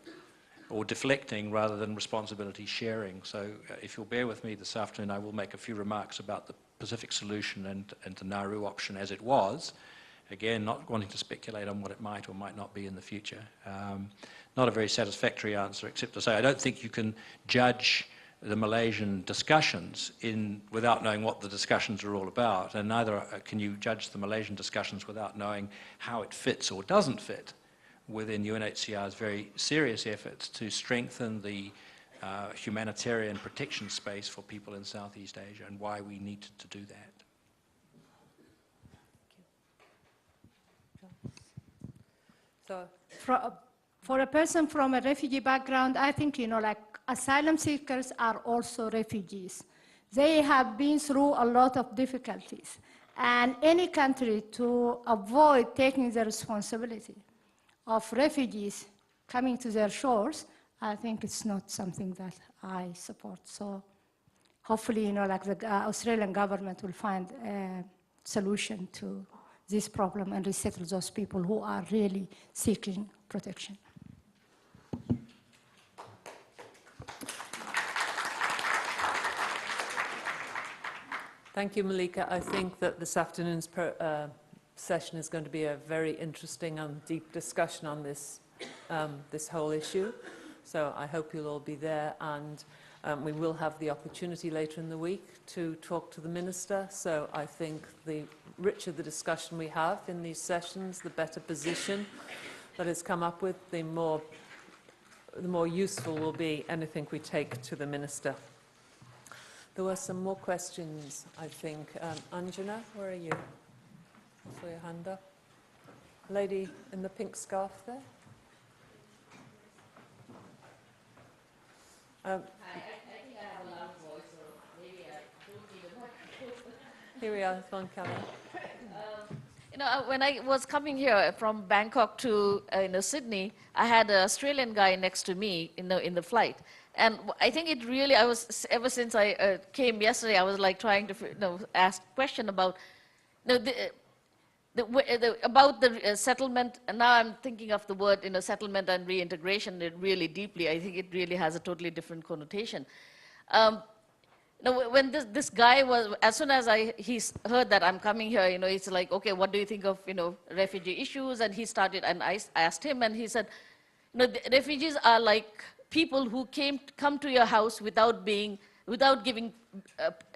or deflecting rather than responsibility sharing. So if you'll bear with me this afternoon, I will make a few remarks about the Pacific solution and the Nauru option as it was. Again, not wanting to speculate on what it might or might not be in the future. Not a very satisfactory answer, except to say I don't think you can judge the Malaysian discussions without knowing what the discussions are all about, and neither can you judge the Malaysian discussions without knowing how it fits or doesn't fit within UNHCR's very serious efforts to strengthen the humanitarian protection space for people in Southeast Asia, and why we needed to do that. So, for a person from a refugee background, I think, like asylum seekers are also refugees. They have been through a lot of difficulties. And any country to avoid taking the responsibility of refugees coming to their shores, I think it's not something that I support. So hopefully, like the Australian government will find a solution to this problem and resettle those people who are really seeking protection. thank you, Melika. I think that this afternoon's session is going to be a very interesting and deep discussion on this, this whole issue. So I hope you'll all be there, and we will have the opportunity later in the week to talk to the Minister. So I think the richer the discussion we have in these sessions, the better position that is come up with, the more useful will be anything we take to the Minister. There were some more questions, I think. Anjana, where are you? I saw your hand up. Lady in the pink scarf there. I think I have a loud voice, so maybe I don't need a microphone. Here we are, it's on camera. When I was coming here from Bangkok to Sydney, I had an Australian guy next to me in the flight. And I think it really, ever since I came yesterday, I was like trying to ask a question about about the settlement, and now I'm thinking of the word settlement and reintegration really deeply. I think it really has a totally different connotation. When this guy was, as soon as he heard that I'm coming here, it's like, okay, what do you think of refugee issues? And he started, and I asked him, and he said, the refugees are like people who come to your house without giving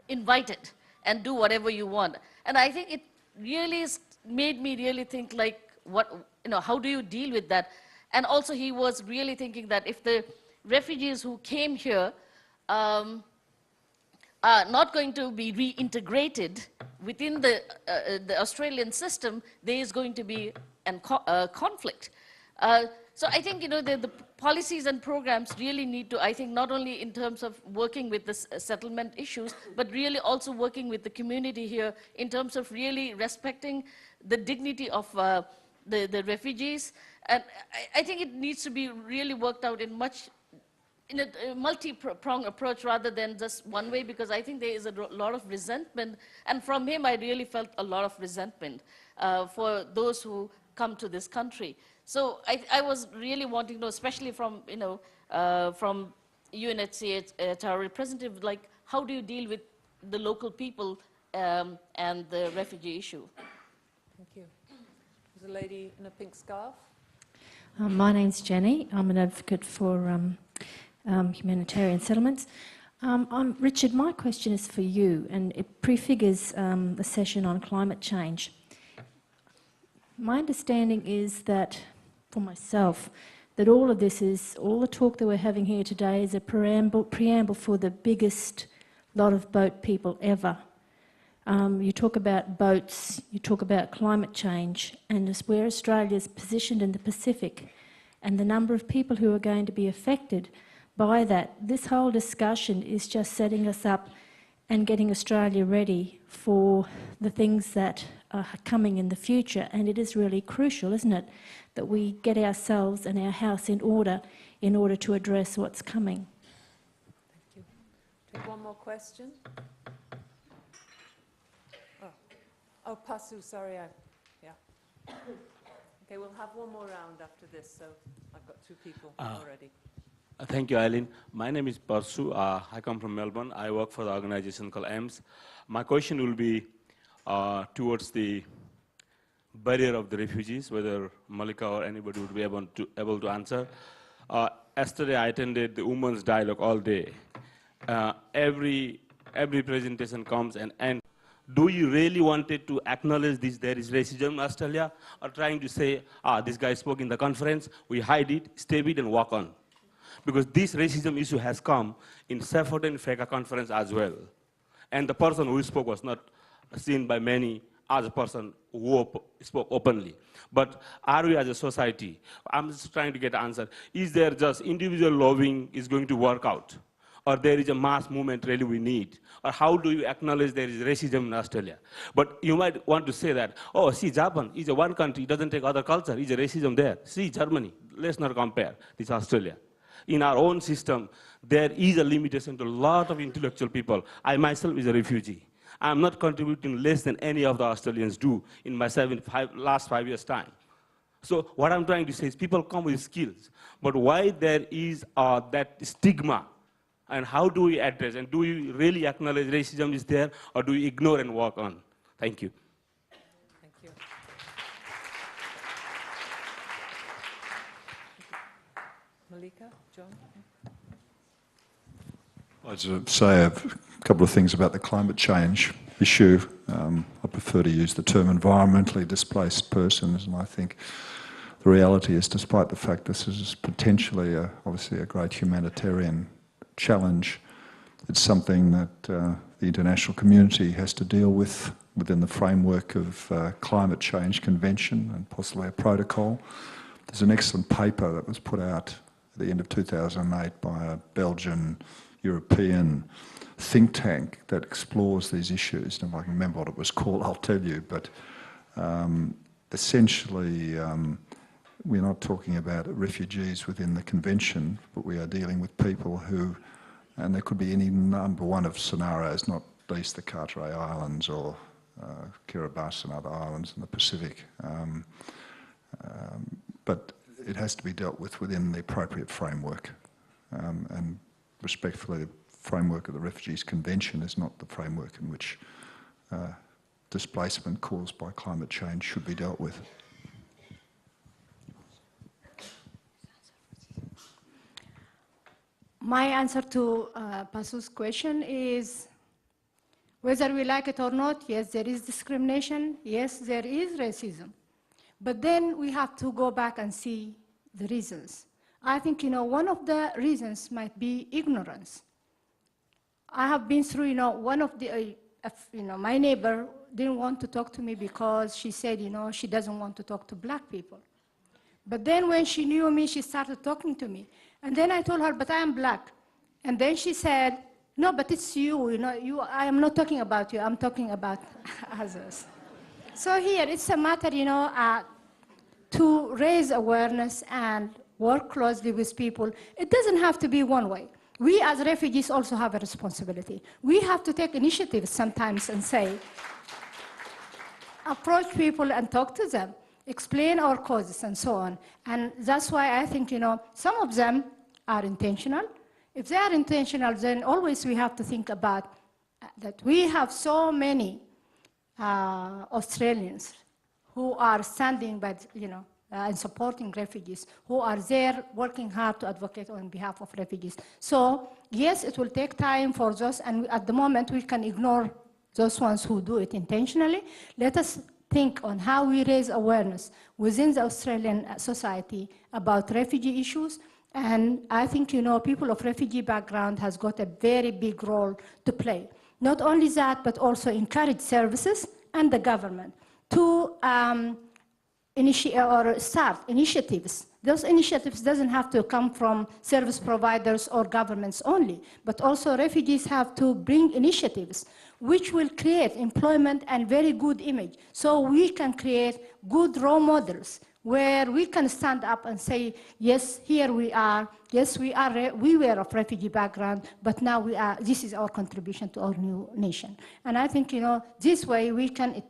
invited, and do whatever you want. And I think it really made me really think, like, how do you deal with that? And also he was really thinking that if the refugees who came here are not going to be reintegrated within the Australian system, there is going to be a conflict. So I think the policies and programs really need to, I think, not only in terms of working with the settlement issues, but really also working with the community here in terms of really respecting the dignity of the refugees. And I think it needs to be really worked out in a multi-pronged approach rather than just one way, because I think there is a lot of resentment. And from him, I really felt a lot of resentment for those who come to this country. So I was really wanting to know, especially from, from UNHCR representative, like, how do you deal with the local people and the refugee issue? Thank you. There's a lady in a pink scarf. My name's Jenny. I'm an advocate for humanitarian settlements. Richard, my question is for you, and it prefigures the session on climate change. My understanding is that, for myself, that all of this is, all the talk that we're having here today is a preamble for the biggest lot of boat people ever. You talk about boats, you talk about climate change, and it's where Australia's positioned in the Pacific, and the number of people who are going to be affected by that. This whole discussion is just setting us up and getting Australia ready for the things that are coming in the future. And it is really crucial, isn't it, that we get ourselves and our house in order to address what's coming. Thank you. Take one more question. Oh, Basu, sorry. Yeah. Okay, we'll have one more round after this, so I've got 2 people already. Thank you, Eileen. My name is Basu. I come from Melbourne. I work for the organization called AMES. My question will be towards the barrier of the refugees, whether Melika or anybody would be able to answer. Yesterday, I attended the Women's Dialogue all day. Every presentation comes and ends. Do you really wanted to acknowledge this, there is racism in Australia, or trying to say, this guy spoke in the conference, we hide it, stave it, and walk on? Because this racism issue has come in Safford and FECA conference as well. And the person who spoke was not seen by many as a person who spoke openly. But are we as a society, I'm just trying to get an answer, is there just individual lobbying is going to work out? Or there is a mass movement really we need? Or how do you acknowledge there is racism in Australia? But you might want to say that, oh, see, Japan is a one country, it doesn't take other culture, is a racism there. See, Germany, let's not compare this Australia. In our own system, there is a limitation to a lot of intellectual people. I myself is a refugee. I'm not contributing less than any of the Australians do in my last 5 years' time. So what I'm trying to say is people come with skills, but why there is that stigma, and how do we address, and do we really acknowledge racism is there, or do we ignore and walk on? Thank you. Thank you. Melika, John? I'd say a couple of things about the climate change issue. I prefer to use the term environmentally displaced persons, and I think the reality is, despite the fact this is potentially obviously a great humanitarian challenge, it's something that the international community has to deal with within the framework of climate change convention and possibly a protocol. There's an excellent paper that was put out at the end of 2008 by a Belgian European think tank that explores these issues. And if I can remember what it was called, I'll tell you. But essentially, we're not talking about refugees within the convention, but we are dealing with people who, and there could be any number one of scenarios, not least the Carteret Islands or Kiribati and other islands in the Pacific. But it has to be dealt with within the appropriate framework. And respectfully, the framework of the Refugees Convention is not the framework in which displacement caused by climate change should be dealt with. My answer to Basu's question is, whether we like it or not, yes, there is discrimination, yes, there is racism. But then we have to go back and see the reasons. I think, one of the reasons might be ignorance. I have been through, one of the, my neighbor didn't want to talk to me because she said, she doesn't want to talk to black people. But then when she knew me, she started talking to me. And then I told her, but I am black. And then she said, no, but it's you, I am not talking about you, I'm talking about others. So here, it's a matter, to raise awareness and work closely with people. It doesn't have to be one way. We as refugees also have a responsibility. We have to take initiative sometimes and say, approach people and talk to them, explain our causes and so on. And that's why I think, some of them are intentional. If they are intentional, then always we have to think about that we have so many Australians who are standing by, and supporting refugees, who are there working hard to advocate on behalf of refugees. So yes, it will take time for those, and at the moment we can ignore those ones who do it intentionally. Let us think on how we raise awareness within the Australian society about refugee issues. And I think, people of refugee background has got a very big role to play. Not only that, but also encourage services and the government to start initiatives. Those initiatives doesn't have to come from service providers or governments only, but also refugees have to bring initiatives which will create employment and very good image. So we can create good role models where we can stand up and say, yes, here we are, yes, we were of refugee background, but now we are, this is our contribution to our new nation. And I think, this way we can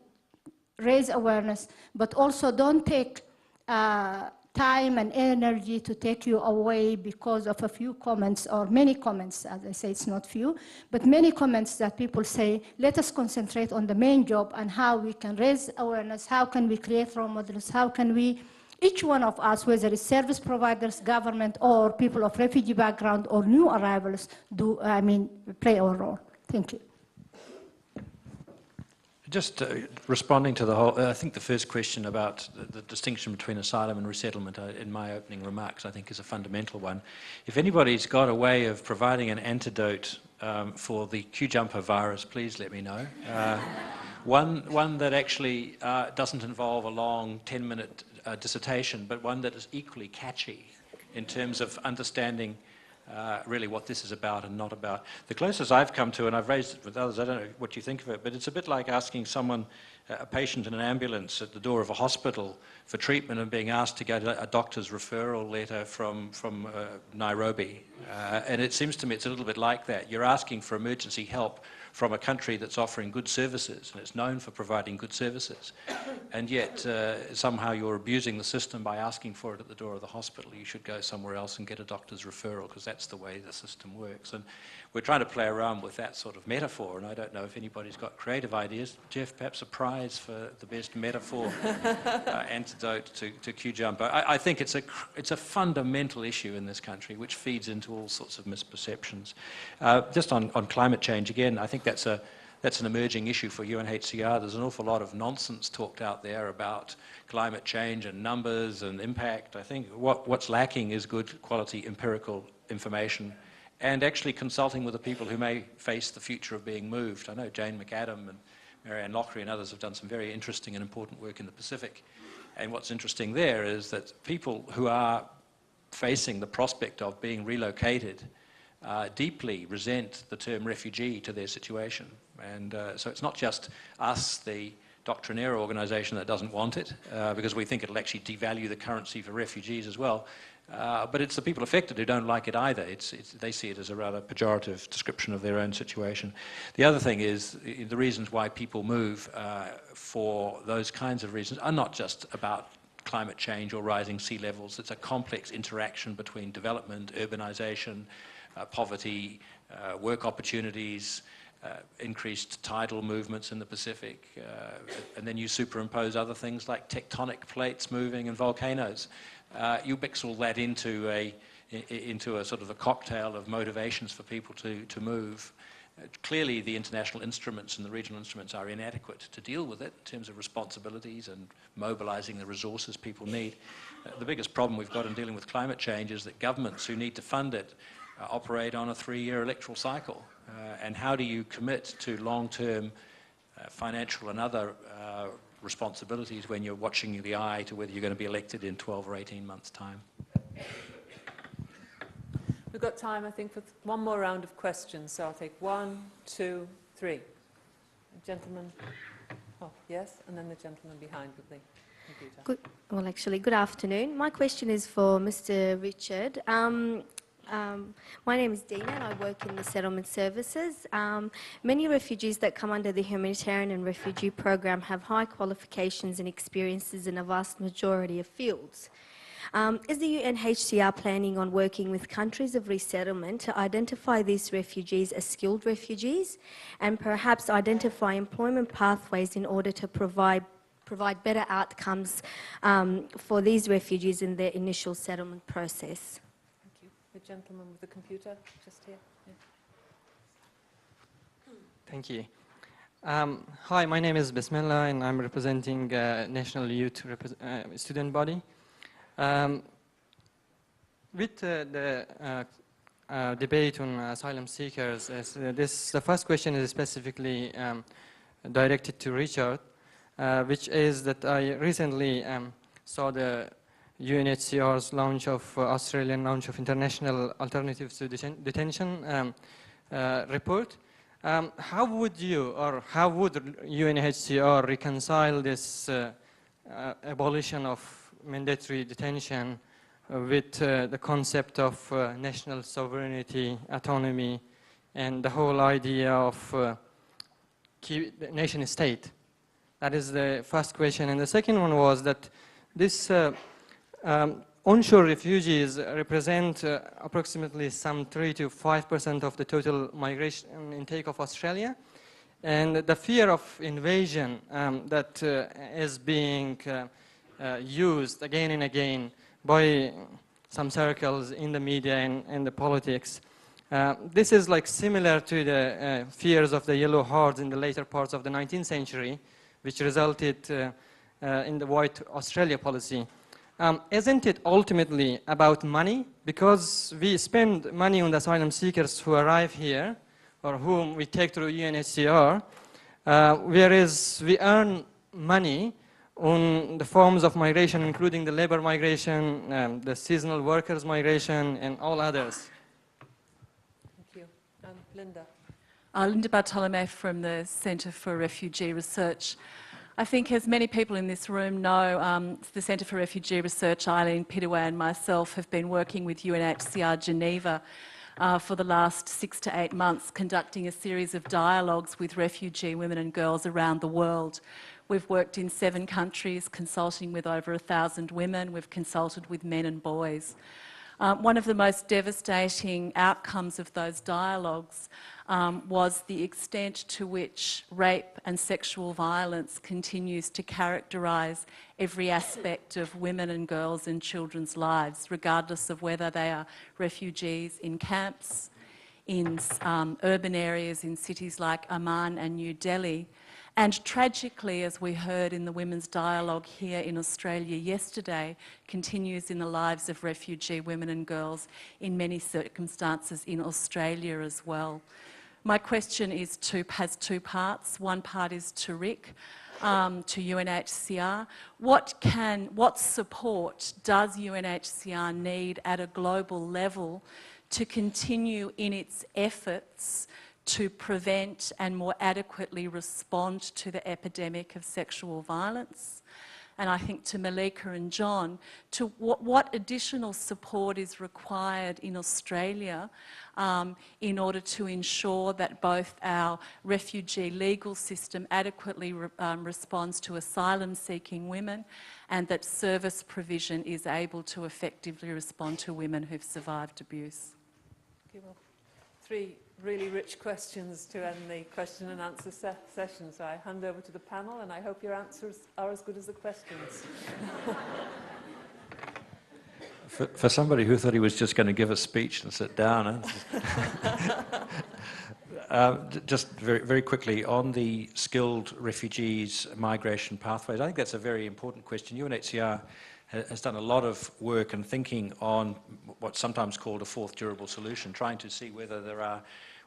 raise awareness, but also don't take time and energy to take you away because of a few comments or many comments. As I say, it's not few, but many comments that people say, let us concentrate on the main job and how we can raise awareness, how can we create role models, how can we, each one of us, whether it's service providers, government, or people of refugee background or new arrivals, play our role. Thank you. Just responding to the whole, I think the first question about the distinction between asylum and resettlement in my opening remarks, I think is a fundamental one. If anybody's got a way of providing an antidote for the Q-jumper virus, please let me know. One that actually doesn't involve a long 10-minute dissertation, but one that is equally catchy in terms of understanding really what this is about and not about. The closest I've come to, and I've raised it with others, I don't know what you think of it, but it's a bit like asking someone, a patient in an ambulance at the door of a hospital for treatment and being asked to get a doctor's referral letter from Nairobi. And it seems to me it's a little bit like that. You're asking for emergency help from a country that's offering good services, and it's known for providing good services. And yet, somehow you're abusing the system by asking for it at the door of the hospital. You should go somewhere else and get a doctor's referral, because that's the way the system works. And we're trying to play around with that sort of metaphor, and I don't know if anybody's got creative ideas. Jeff, perhaps a prize for the best metaphor antidote to Q-jumper. I think it's a fundamental issue in this country, which feeds into all sorts of misperceptions. Just on climate change, again, I think that's an emerging issue for UNHCR. There's an awful lot of nonsense talked out there about climate change and numbers and impact. I think what's lacking is good quality empirical information and actually consulting with the people who may face the future of being moved. I know Jane McAdam and Marianne Lockery and others have done some very interesting and important work in the Pacific. And what's interesting there is that people who are facing the prospect of being relocated deeply resent the term refugee to their situation. And so it's not just us, the doctrinaire organisation, that doesn't want it, because we think it'll actually devalue the currency for refugees as well. But it's the people affected who don't like it either. They see it as a rather pejorative description of their own situation. The other thing is the reasons why people move for those kinds of reasons are not just about climate change or rising sea levels. It's a complex interaction between development, urbanisation, poverty, work opportunities, increased tidal movements in the Pacific, and then you superimpose other things like tectonic plates moving and volcanoes. You mix all that into a sort of a cocktail of motivations for people to move. Clearly the international instruments and the regional instruments are inadequate to deal with it in terms of responsibilities and mobilising the resources people need. The biggest problem we've got in dealing with climate change is that governments who need to fund it operate on a 3-year electoral cycle. And how do you commit to long-term financial and other responsibilities when you're watching the eye to whether you're going to be elected in 12 or 18 months' time? We've got time, I think, for one more round of questions. So I'll take 1, 2, 3. Gentleman. Oh, yes, and then the gentleman behind with the computer. Good afternoon. My question is for Mr. Richard. My name is Dina and I work in the settlement services. Many refugees that come under the humanitarian and refugee program have high qualifications and experiences in a vast majority of fields. Is the UNHCR planning on working with countries of resettlement to identify these refugees as skilled refugees and perhaps identify employment pathways in order to provide better outcomes for these refugees in their initial settlement process? The gentleman with the computer, just here. Yeah. Thank you. Hi, my name is Bismillah, and I'm representing National Youth Student Body. With the debate on asylum seekers, the first question is specifically directed to Richard, which is that I recently saw the UNHCR's launch of Australian launch of International Alternatives to Detention report. How would you or how would UNHCR reconcile this abolition of mandatory detention with the concept of national sovereignty, autonomy, and the whole idea of nation state? That is the first question. And the second one was that this onshore refugees represent approximately some 3 to 5% of the total migration intake of Australia. And the fear of invasion that is being used again and again by some circles in the media and the politics. This is like similar to the fears of the yellow hordes in the later parts of the 19th century, which resulted in the White Australia policy. Isn't it ultimately about money? Because we spend money on the asylum seekers who arrive here, or whom we take through UNHCR, whereas we earn money on the forms of migration, including the labor migration, the seasonal workers migration, and all others. Thank you. Linda. Linda Bartolome from the Centre for Refugee Research. I think as many people in this room know, the Centre for Refugee Research, Eileen Pittaway and myself have been working with UNHCR Geneva for the last 6 to 8 months, conducting a series of dialogues with refugee women and girls around the world. We've worked in 7 countries, consulting with over 1,000 women. We've consulted with men and boys. One of the most devastating outcomes of those dialogues was the extent to which rape and sexual violence continues to characterise every aspect of women and girls and children's lives, regardless of whether they are refugees in camps, in urban areas in cities like Amman and New Delhi. And tragically, as we heard in the women's dialogue here in Australia yesterday, continues in the lives of refugee women and girls in many circumstances in Australia as well. My question has 2 parts. One part is to Rick, to UNHCR. What support does UNHCR need at a global level to continue in its efforts to prevent and more adequately respond to the epidemic of sexual violence? And I think to Melika and John, to what additional support is required in Australia in order to ensure that both our refugee legal system adequately responds to asylum-seeking women, and that service provision is able to effectively respond to women who've survived abuse? Okay, well, 3 really rich questions to end the question and answer session. So I hand over to the panel, and I hope your answers are as good as the questions. For somebody who thought he was just going to give a speech and sit down, just very, very quickly on the skilled refugees migration pathways, I think that's a very important question. UNHCR has done a lot of work and thinking on what's sometimes called a 4th durable solution, trying to see whether there are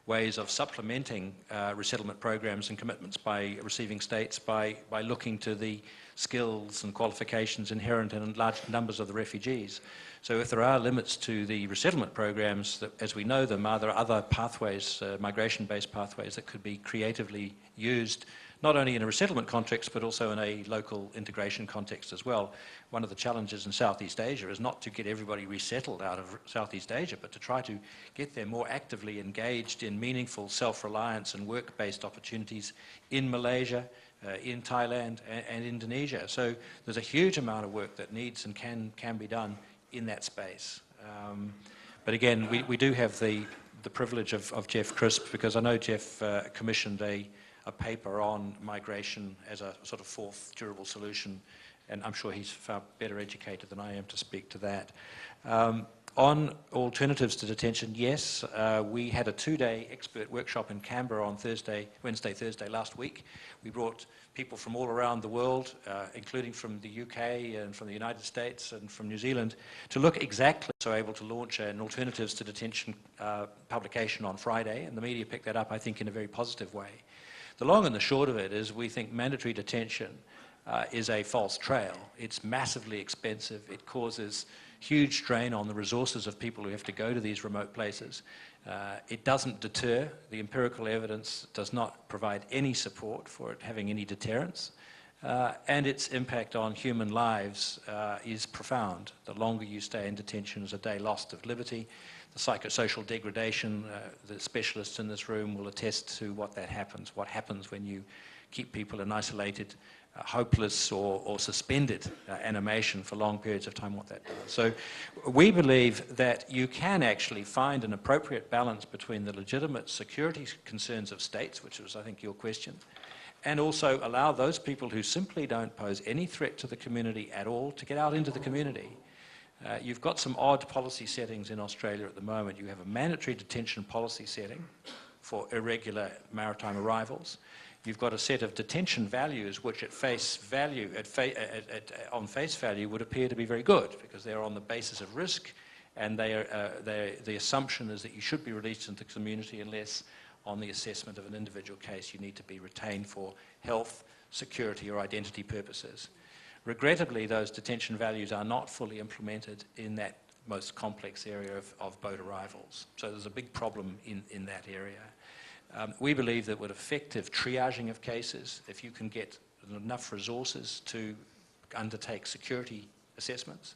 ways of supplementing resettlement programs and commitments by receiving states by looking to the skills and qualifications inherent in large numbers of the refugees. So if there are limits to the resettlement programs, that, as we know them, are there other pathways, migration-based pathways that could be creatively used, not only in a resettlement context, but also in a local integration context as well. One of the challenges in Southeast Asia is not to get everybody resettled out of Southeast Asia, but to try to get them more actively engaged in meaningful self-reliance and work-based opportunities in Malaysia, in Thailand and Indonesia. So there's a huge amount of work that needs and can be done in that space. But again, we do have the privilege of Jeff Crisp, because I know Jeff commissioned a paper on migration as a sort of 4th durable solution, and I'm sure he's far better educated than I am to speak to that. On alternatives to detention, yes, we had a 2-day expert workshop in Canberra on Wednesday, Thursday last week. We brought people from all around the world, including from the UK and from the United States and from New Zealand, to look exactly, so able to launch an alternatives to detention publication on Friday, and the media picked that up, I think, in a very positive way. The long and the short of it is we think mandatory detention is a false trail. It's massively expensive. It causes huge strain on the resources of people who have to go to these remote places. It doesn't deter. The empirical evidence does not provide any support for it having any deterrence. And its impact on human lives is profound. The longer you stay in detention is a day lost of liberty. The psychosocial degradation, the specialists in this room will attest to what happens when you keep people in isolated, hopeless or suspended animation for long periods of time, what that does. So we believe that you can actually find an appropriate balance between the legitimate security concerns of states, which was, I think, your question, and also allow those people who simply don't pose any threat to the community at all to get out into the community. You've got some odd policy settings in Australia at the moment. You have a mandatory detention policy setting for irregular maritime arrivals. You've got a set of detention values which at face value, on face value would appear to be very good because they're on the basis of risk, and the assumption is that you should be released into the community unless on the assessment of an individual case you need to be retained for health, security or identity purposes. Regrettably, those detention values are not fully implemented in that most complex area of boat arrivals. So there's a big problem in that area. We believe that with effective triaging of cases, if you can get enough resources to undertake security assessments,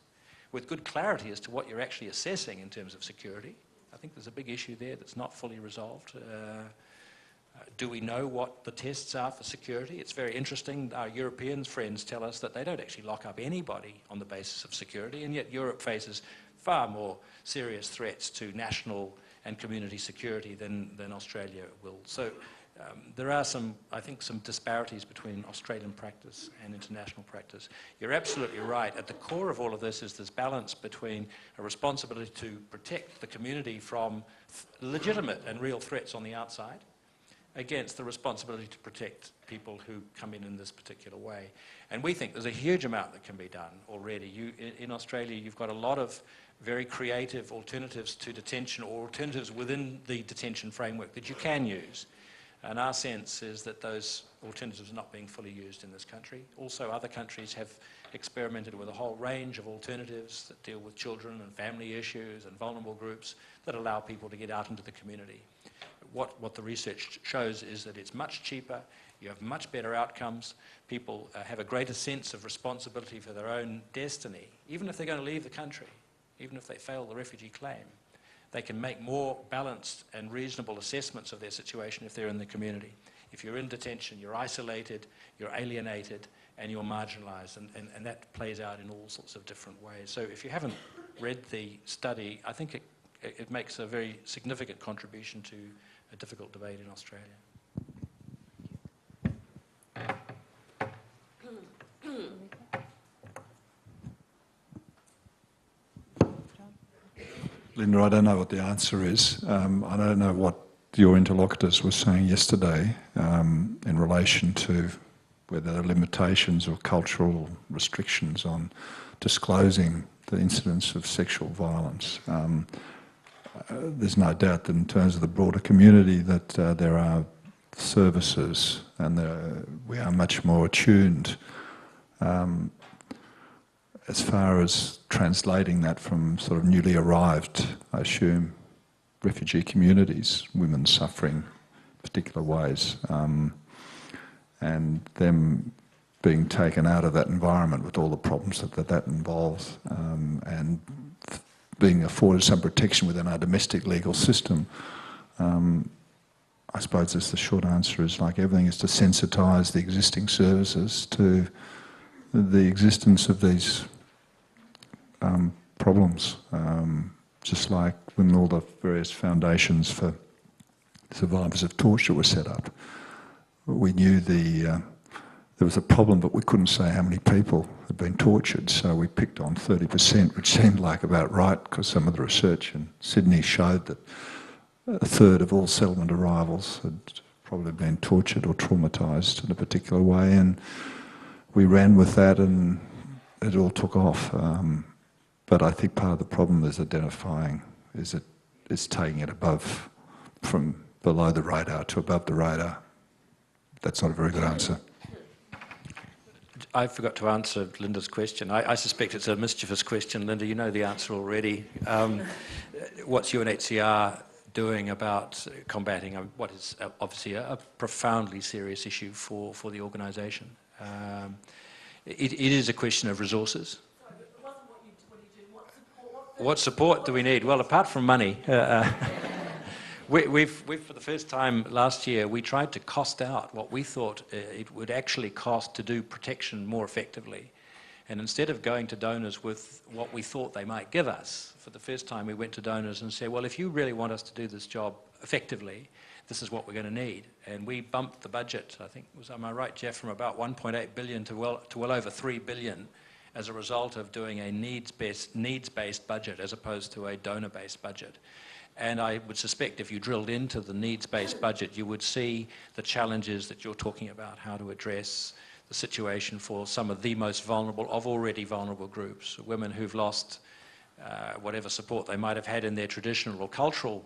with good clarity as to what you're actually assessing in terms of security, I think there's a big issue there that's not fully resolved. Do we know what the tests are for security? It's very interesting. Our European friends tell us that they don't actually lock up anybody on the basis of security, and yet Europe faces far more serious threats to national and community security than Australia will. So there are I think some disparities between Australian practice and international practice. You're absolutely right. At the core of all of this is this balance between a responsibility to protect the community from legitimate and real threats on the outside against the responsibility to protect people who come in this particular way. And we think there's a huge amount that can be done already. In Australia, you've got a lot of very creative alternatives to detention or alternatives within the detention framework that you can use. And our sense is that those alternatives are not being fully used in this country. Also, other countries have experimented with a whole range of alternatives that deal with children and family issues and vulnerable groups that allow people to get out into the community. What the research shows is that it's much cheaper, you have much better outcomes, people have a greater sense of responsibility for their own destiny, even if they're going to leave the country, even if they fail the refugee claim. They can make more balanced and reasonable assessments of their situation if they're in the community. If you're in detention, you're isolated, you're alienated, and you're marginalised, and that plays out in all sorts of different ways. So if you haven't read the study, I think it makes a very significant contribution to a difficult debate in Australia. Linda, I don't know what the answer is. I don't know what your interlocutors were saying yesterday in relation to whether there are limitations or cultural restrictions on disclosing the incidents of sexual violence. There's no doubt that in terms of the broader community that there are services and we are much more attuned as far as translating that from sort of newly arrived, I assume, refugee communities, women suffering particular ways, and them being taken out of that environment with all the problems that involves, and being afforded some protection within our domestic legal system. I suppose the short answer is, like everything, is to sensitise the existing services to the existence of these problems. Just like when all the various foundations for survivors of torture were set up, we knew there was a problem, but we couldn't say how many people had been tortured, so we picked on 30%, which seemed like about right, because some of the research in Sydney showed that a third of all settlement arrivals had probably been tortured or traumatised in a particular way, and we ran with that and it all took off. But I think part of the problem is identifying, is taking it above, from below the radar to above the radar. That's not a very good answer. I forgot to answer Linda's question. I suspect it's a mischievous question. Linda, you know the answer already. What's UNHCR doing about combating what is obviously a profoundly serious issue for the organisation? It is a question of resources. What support do we need? Well, apart from money, we've, for the first time last year, we tried to cost out what we thought it would actually cost to do protection more effectively. And instead of going to donors with what we thought they might give us, for the first time we went to donors and said, well, if you really want us to do this job effectively, this is what we're going to need. And we bumped the budget, I think, am I right, Jeff, from about 1.8 billion to well over 3 billion as a result of doing a needs-based budget as opposed to a donor-based budget. And I would suspect if you drilled into the needs-based budget, you would see the challenges that you're talking about, how to address the situation for some of the most vulnerable of already vulnerable groups, women who've lost whatever support they might have had in their traditional or cultural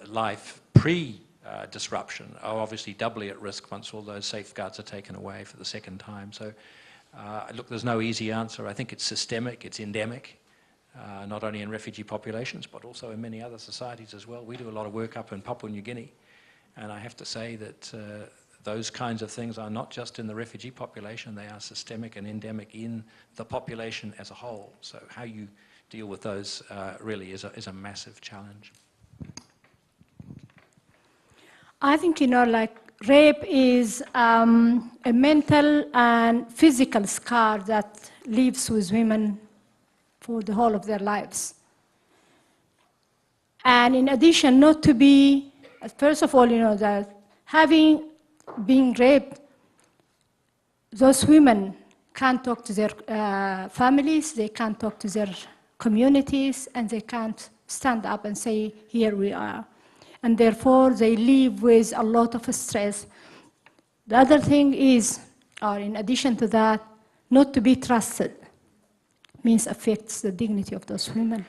life pre-disruption are obviously doubly at risk once all those safeguards are taken away for the second time. So look, there's no easy answer. I think it's systemic, it's endemic. Not only in refugee populations, but also in many other societies as well. We do a lot of work up in Papua New Guinea, and I have to say that those kinds of things are not just in the refugee population, they are systemic and endemic in the population as a whole. So how you deal with those really is a massive challenge. I think, like rape is a mental and physical scar that lives with women for the whole of their lives. And in addition, not to be, first of all, that having been raped, those women can't talk to their families, they can't talk to their communities, and they can't stand up and say, here we are. And therefore, they live with a lot of stress. The other thing is, or in addition to that, not to be trusted means affects the dignity of those women.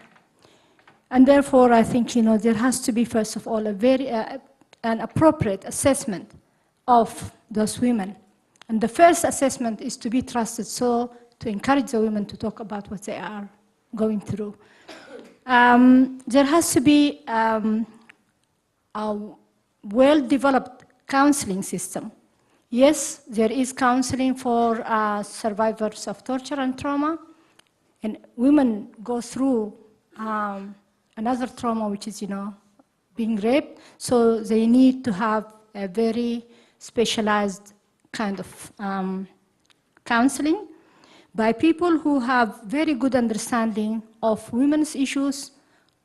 And therefore, I think, there has to be, first of all, a very, an appropriate assessment of those women. And the first assessment is to be trusted, so to encourage the women to talk about what they are going through. There has to be a well-developed counseling system. Yes, there is counseling for survivors of torture and trauma, and women go through another trauma, which is, being raped, so they need to have a very specialized kind of counseling by people who have very good understanding of women's issues,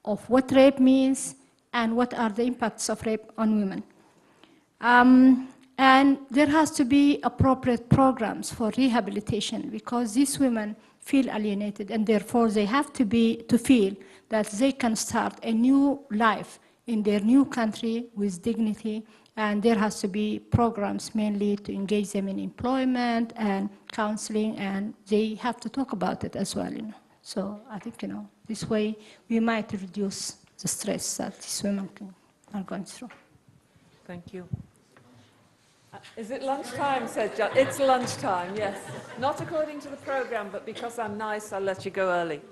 of what rape means, and what are the impacts of rape on women. And there has to be appropriate programs for rehabilitation, because these women feel alienated, and therefore they have to feel that they can start a new life in their new country with dignity, and there has to be programs mainly to engage them in employment and counseling, and they have to talk about it as well. So I think, this way we might reduce the stress that these women are going through. Thank you. Is it lunchtime, said John? It's lunchtime, yes. Not according to the programme, but because I'm nice, I'll let you go early.